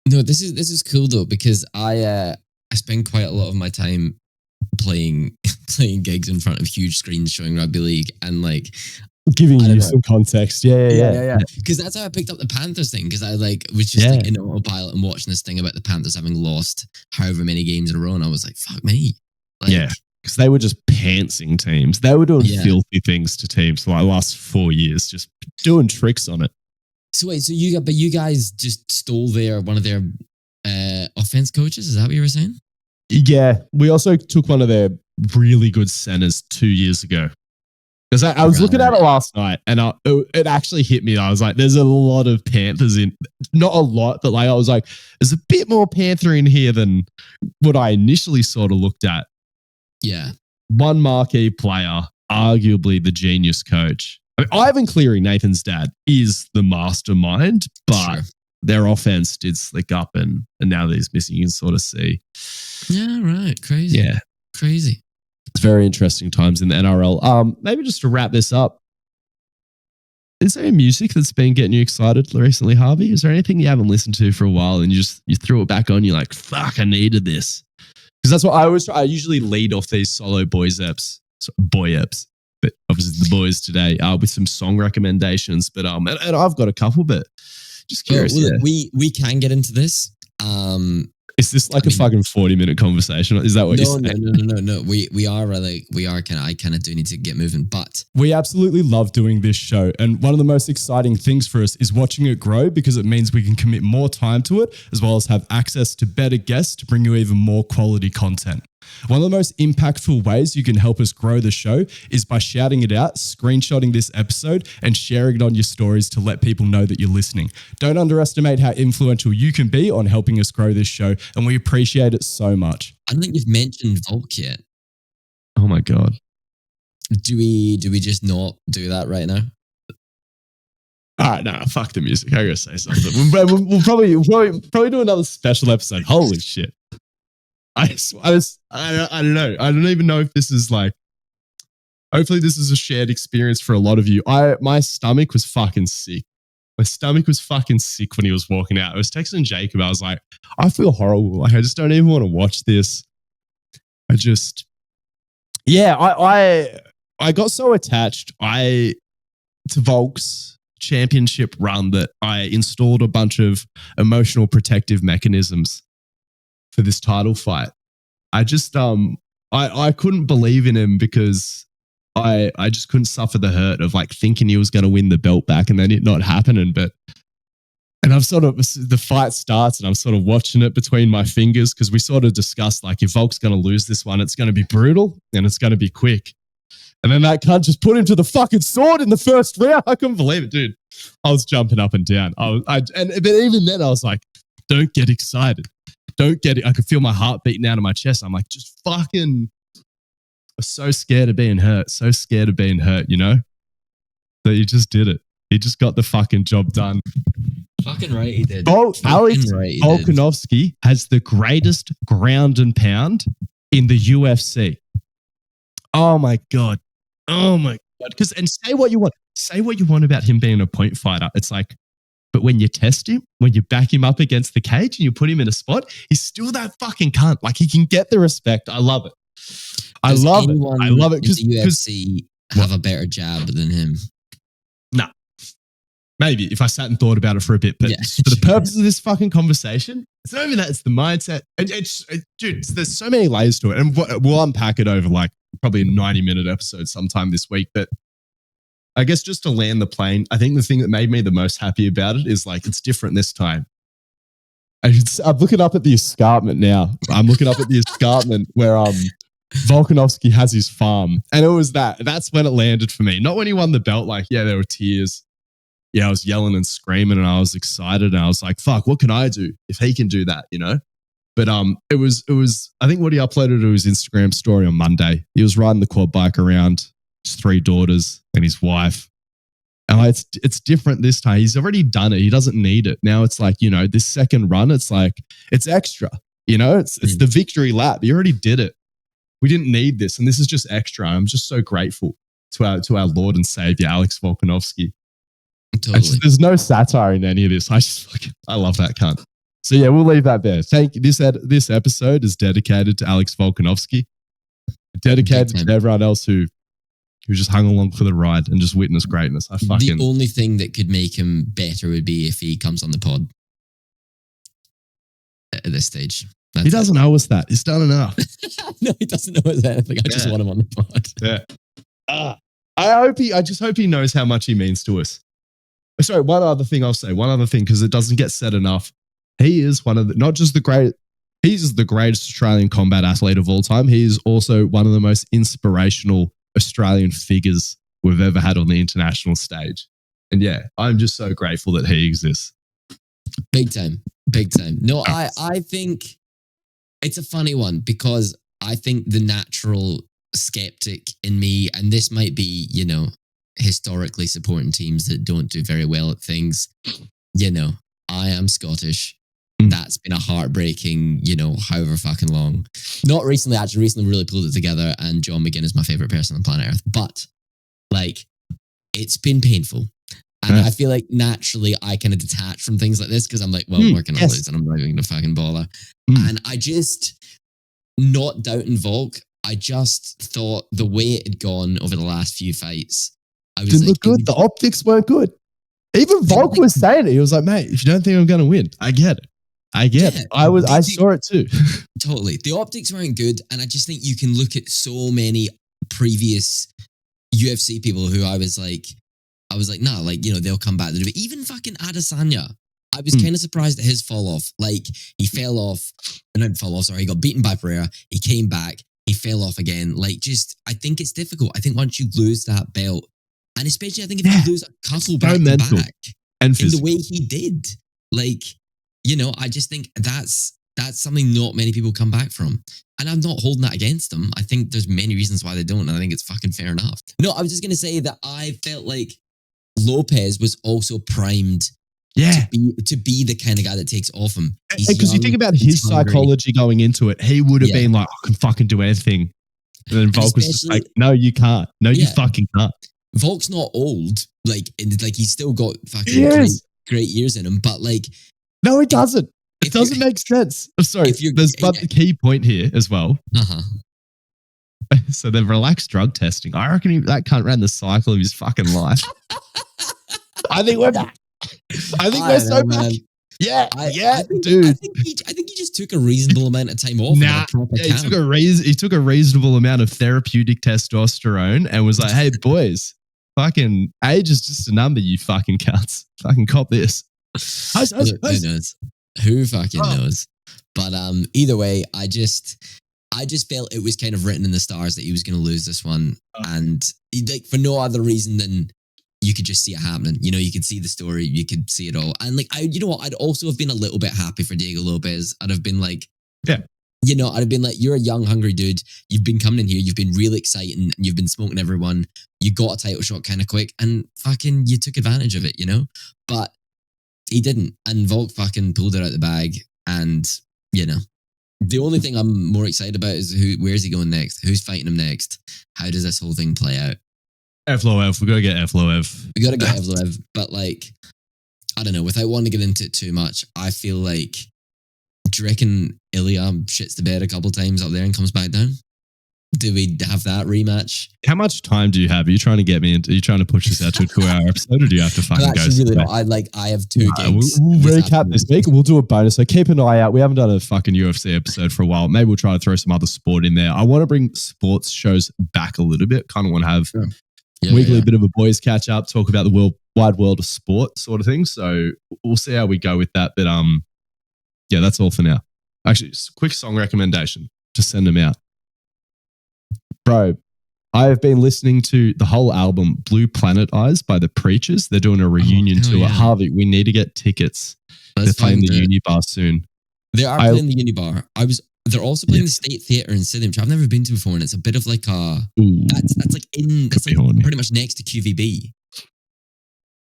no, this is cool though because I spend quite a lot of my time playing gigs in front of huge screens showing rugby league and like giving you some context. Yeah. Because that's how I picked up the Panthers thing because I was just like in autopilot and watching this thing about the Panthers having lost however many games in a row and I was like, fuck me. Like, because they were just pantsing teams. They were doing filthy things to teams for like the last 4 years, just doing tricks on it. So wait, you guys just stole one of their offense coaches? Is that what you were saying? Yeah, we also took one of their really good centers 2 years ago. Because I was looking at it last night and it actually hit me. I was like, there's a lot of Panthers in, not a lot, but like I was like, there's a bit more Panther in here than what I initially sort of looked at. Yeah. One marquee player, arguably the genius coach. I mean, Ivan Cleary, Nathan's dad, is the mastermind, but their offense did slick up and now that he's missing, you can sort of see. Yeah, right. Crazy. Yeah. Crazy. It's very interesting times in the NRL. Maybe just to wrap this up, is there music that's been getting you excited recently, Harvey? Is there anything you haven't listened to for a while and you threw it back on, you're like, fuck, I needed this? Because that's what I usually lead off these solo boy eps, but obviously the boys today with some song recommendations. But and I've got a couple, but just curious. We can get into this. Is this like a fucking 40-minute conversation? Is that what you're saying? No. I kind of do need to get moving, but we absolutely love doing this show. And one of the most exciting things for us is watching it grow because it means we can commit more time to it, as well as have access to better guests to bring you even more quality content. One of the most impactful ways you can help us grow the show is by shouting it out, screenshotting this episode, and sharing it on your stories to let people know that you're listening. Don't underestimate how influential you can be on helping us grow this show, and we appreciate it so much. I don't think you've mentioned Volk yet. Oh my God. Do we just not do that right now? All right, no, fuck the music. I gotta say something. We'll probably do another special episode. Holy shit! I don't know. I don't even know if this is like. Hopefully, this is a shared experience for a lot of you. My stomach was fucking sick. My stomach was fucking sick when he was walking out. I was texting Jacob. I was like, I feel horrible. Like, I just don't even want to watch this. I got so attached to Volk's championship run that I installed a bunch of emotional protective mechanisms for this title fight. I just I couldn't believe in him because I just couldn't suffer the hurt of like thinking he was going to win the belt back and then it not happening. And I've the fight starts and I'm sort of watching it between my fingers because we sort of discussed like if Volk's going to lose this one, it's going to be brutal and it's going to be quick. And then that cunt just put him to the fucking sword in the first round. I couldn't believe it, dude. I was jumping up and down. But even then I was like, don't get excited. Don't get it. I could feel my heart beating out of my chest. I'm like, just fucking, I'm so scared of being hurt. So scared of being hurt, you know? That he just did it. He just got the fucking job done. Fucking right, he did. Alex Volkanovski has the greatest ground and pound in the UFC. Oh my God. Oh my God. And say what you want. Say what you want about him being a point fighter. It's like, but when you test him, when you back him up against the cage and you put him in a spot, he's still that fucking cunt. Like he can get the respect. I love it. I love it. Because the UFC have a better jab than him. No. Maybe if I sat and thought about it for a bit, but for the purpose of this fucking conversation, it's not even that, it's the mindset. And dude, there's so many layers to it. And we'll unpack it over like probably a 90-minute episode sometime this week. But I guess just to land the plane, I think the thing that made me the most happy about it is like, it's different this time. I'm looking up at the escarpment now. I'm looking up at the escarpment where Volkanovski has his farm. And it was that's when it landed for me. Not when he won the belt. Like, yeah, there were tears. Yeah, I was yelling and screaming and I was excited and I was like, fuck, what can I do if he can do that, you know? But it was I think what he uploaded to his Instagram story on Monday. He was riding the quad bike around his 3 daughters and his wife. And it's different this time. He's already done it. He doesn't need it. Now it's like, you know, this second run, it's like, it's extra, you know, it's the victory lap. He already did it. We didn't need this. And this is just extra. I'm just so grateful to our Lord and Savior, Alex Volkanovski. Totally. There's no satire in any of this. I love that cunt. So yeah, we'll leave that there. Thank you. This episode is dedicated to Alex Volkanovski, dedicated to everyone else who just hung along for the ride and just witnessed greatness. The only thing that could make him better would be if he comes on the pod at this stage. He doesn't owe us that. He's done enough. No, he doesn't owe us anything. I just want him on the pod. Yeah. I just hope he knows how much he means to us. Sorry, one other thing, because it doesn't get said enough. He is one of he's the greatest Australian combat athlete of all time. He is also one of the most inspirational Australian figures we've ever had on the international stage. And yeah, I'm just so grateful that he exists. Big time. No, I think it's a funny one because I think the natural skeptic in me, and this might be, you know, historically supporting teams that don't do very well at things. You know, I am Scottish. That's been a heartbreaking, you know, however fucking long. Not recently, actually. Recently really pulled it together and John McGinn is my favorite person on planet Earth. But, like, it's been painful. And I feel like naturally I kind of detach from things like this because I'm like, well, we're going to lose and I'm not even going to fucking bother. And I just, not doubting Volk, I just thought the way it had gone over the last few fights, I was didn't look good. The optics weren't good. Even Volk was saying it. He was like, mate, if you don't think I'm going to win, I get it. I saw it too. Totally. The optics weren't good. And I just think you can look at so many previous UFC people who I was like, nah, like, you know, they'll come back. Even fucking Adesanya. I was kind of surprised at his fall off. Like, he fell off. He got beaten by Pereira. He came back. He fell off again. Like, just, I think it's difficult. I think once you lose that belt, and especially I think if you lose a couple back to back and in the way he did, like, you know, I just think that's something not many people come back from. And I'm not holding that against them. I think there's many reasons why they don't, and I think it's fucking fair enough. No, I was just going to say that I felt like Lopez was also primed Yeah. to be the kind of guy that takes off him. Because you think about his psychology going into it, he would have been like, I can fucking do anything. And then Volk was just like, no, you can't. No, you fucking can't. Volk's not old. Like he's still got fucking great years in him. But like, no, it doesn't. It doesn't make sense. I'm sorry. There's the key point here as well. So they've relaxed drug testing. I reckon that cunt ran the cycle of his fucking life. I think we're back. I think we're so back. Yeah, dude. I think he just took a reasonable amount of time off. He took a reasonable amount of therapeutic testosterone and was like, "Hey, boys, fucking age is just a number. You fucking cunts. Fucking cop this." Who knows? Who fucking knows? But either way, I just felt it was kind of written in the stars that he was going to lose this one, and like for no other reason than you could just see it happening. You know, you could see the story, you could see it all, and like you know what? I'd also have been a little bit happy for Diego Lopez. I'd have been like, you know, I'd have been like, you're a young, hungry dude. You've been coming in here. You've been really exciting. You've been smoking everyone. You got a title shot kind of quick, and fucking you took advantage of it. You know, but he didn't, and Volk fucking pulled it out the bag, and you know. The only thing I'm more excited about is where's he going next? Who's fighting him next? How does this whole thing play out? Evloev. We got to get Evloev. We got to get Evloev. But like, I don't know, without wanting to get into it too much, I feel like, do you reckon Ilya shits the bed a couple times up there and comes back down? Do we have that rematch? How much time do you have? Are you trying to get me into? Are you trying to push this out to a 2-hour episode, or do you have to fucking go? Really not. I have two gigs. We'll recap this week. We'll do a bonus. So keep an eye out. We haven't done a fucking UFC episode for a while. Maybe we'll try to throw some other sport in there. I want to bring sports shows back a little bit. Kind of want to have weekly bit of a boys catch up, talk about the wide world of sport sort of thing. So we'll see how we go with that. But yeah, that's all for now. Actually, just a quick song recommendation to send them out. Bro, I have been listening to the whole album Blue Planet Eyes by The Preachers. They're doing a reunion tour. Yeah. Harvey, we need to get tickets. They're playing the Unibar soon. They are playing the Unibar. They're also playing the State Theatre in Sydney, which I've never been to before, and it's a bit of like that's like pretty much next to QVB.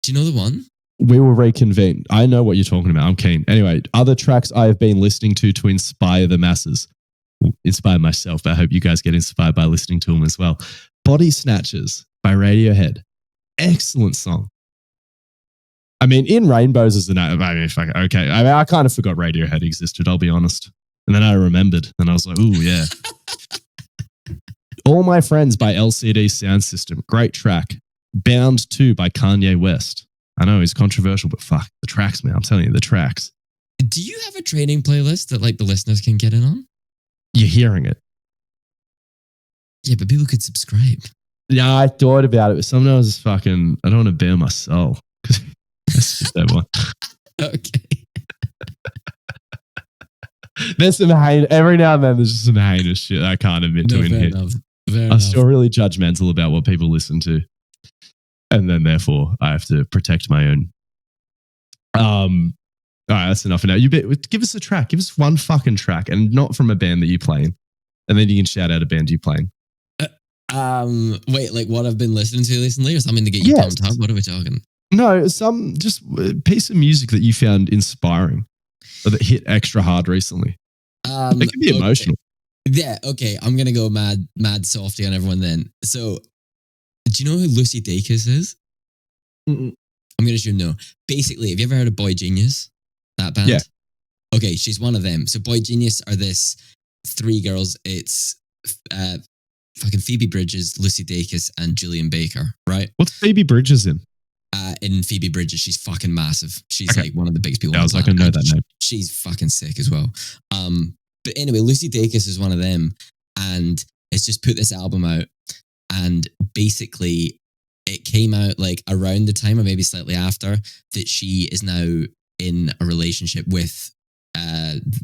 Do you know the one? We will reconvene. I know what you're talking about. I'm keen. Anyway, other tracks I have been listening to inspire the masses. Inspire myself, but I hope you guys get inspired by listening to them as well. Body Snatchers by Radiohead. Excellent song. I mean, In Rainbows is the name. I mean, okay. I mean, I kind of forgot Radiohead existed, I'll be honest. And then I remembered, and I was like, ooh, yeah. All My Friends by LCD Sound System. Great track. Bound 2 by Kanye West. I know, he's controversial, but fuck, the tracks, man. I'm telling you, the tracks. Do you have a training playlist that like the listeners can get in on? You're hearing it. Yeah, but people could subscribe. Yeah, I thought about it, but sometimes I don't want to bare my soul. That's just that one. Okay. There's some every now and then there's just some heinous shit I can't admit to in here. I'm still really judgmental about what people listen to. And then therefore I have to protect my own. All right, that's enough for now. Give us a track. Give us one fucking track, and not from a band that you play in. And then you can shout out a band you play in. Wait, like what I've been listening to recently, or something to get you pumped up? What are we talking? No, some just piece of music that you found inspiring, or that hit extra hard recently. It can be emotional. Yeah, okay. I'm gonna go mad softy on everyone then. So, do you know who Lucy Dacus is? Mm-mm. I'm gonna assume no. Basically, have you ever heard of Boy Genius? That band? Yeah. Okay, she's one of them. So Boy Genius are this 3 girls. It's fucking Phoebe Bridges, Lucy Dacus, and Julian Baker, right? What's Phoebe Bridges in? In Phoebe Bridges, she's fucking massive. She's like one of the biggest people. I was like, I know that name. She's fucking sick as well. But anyway, Lucy Dacus is one of them, and it's just put this album out, and basically it came out like around the time or maybe slightly after that she is now in a relationship with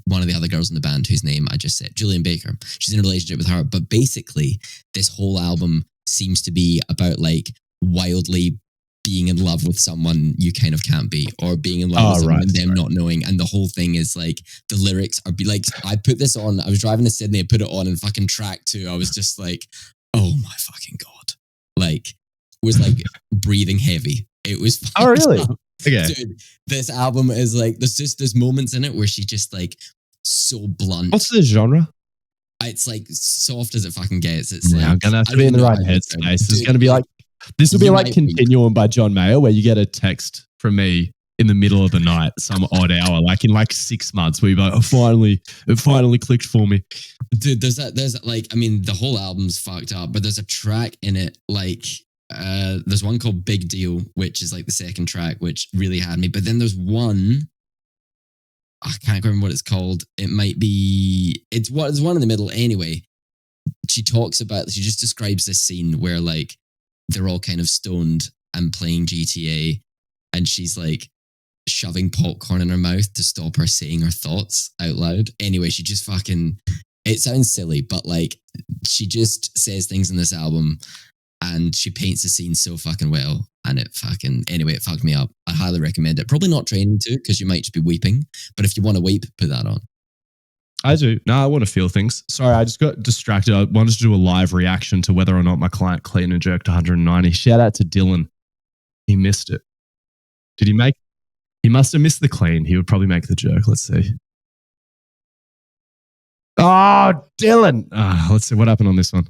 one of the other girls in the band whose name I just said, Julian Baker. She's in a relationship with her, but basically this whole album seems to be about like wildly being in love with someone you kind of can't be, or being in love with someone and them not knowing. And the whole thing is like, the lyrics are like, I put this on, I was driving to Sydney, I put it on, and fucking track 2, I was just like, oh my fucking God. Like, was like breathing heavy. It was Oh, really? fucked up. Okay. Dude, this album is like, there's moments in it where she just like so blunt. What's the genre? It's like soft as it fucking gets. It's Yeah, like, I'm gonna have I to be don't in the know right how to describe it. headspace. It's Dude, gonna be like this will be you like might be. Continuum by John Mayer, where you get a text from me in the middle of the night, some odd hour, like in like 6 months, where you're like, it finally clicked for me. Dude, there's like, I mean, the whole album's fucked up, but there's a track in it, like, there's one called Big Deal, which is like the second track, which really had me. But then there's one, I can't remember what it's called. It might be, it's one in the middle anyway. She just describes this scene where like they're all kind of stoned and playing GTA, and she's like shoving popcorn in her mouth to stop her saying her thoughts out loud. Anyway, she just fucking, it sounds silly, but like she just says things in this album and she paints the scene so fucking well. And it fucked me up. I highly recommend it. Probably not training to, because you might just be weeping. But if you want to weep, put that on. I do. No, I want to feel things. Sorry, I just got distracted. I wanted to do a live reaction to whether or not my client clean and jerked 190. Shout out to Dylan. He missed it. Did he make? He must have missed the clean. He would probably make the jerk. Let's see. Oh, Dylan. Let's see what happened on this one.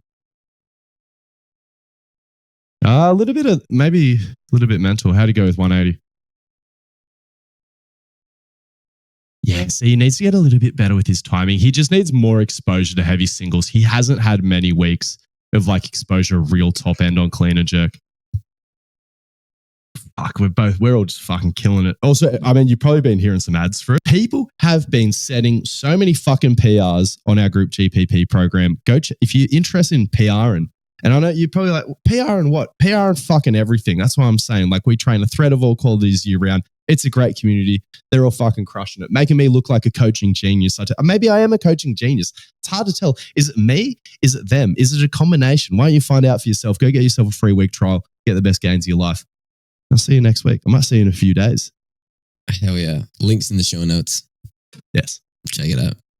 A little bit of, maybe a little bit mental. How'd he go with 180? Yeah, see, he needs to get a little bit better with his timing. He just needs more exposure to heavy singles. He hasn't had many weeks of like exposure, real top end on clean and jerk. Fuck, we're all just fucking killing it. Also, I mean, you've probably been hearing some ads for it. People have been setting so many fucking PRs on our group GPP program. If you're interested in PR, and I know you're probably like, PR and what? PR and fucking everything. That's why I'm saying, like, we train a thread of all qualities year round. It's a great community. They're all fucking crushing it, making me look like a coaching genius. Maybe I am a coaching genius. It's hard to tell. Is it me? Is it them? Is it a combination? Why don't you find out for yourself? Go get yourself a free week trial. Get the best gains of your life. I'll see you next week. I might see you in a few days. Hell yeah. Links in the show notes. Yes. Check it out.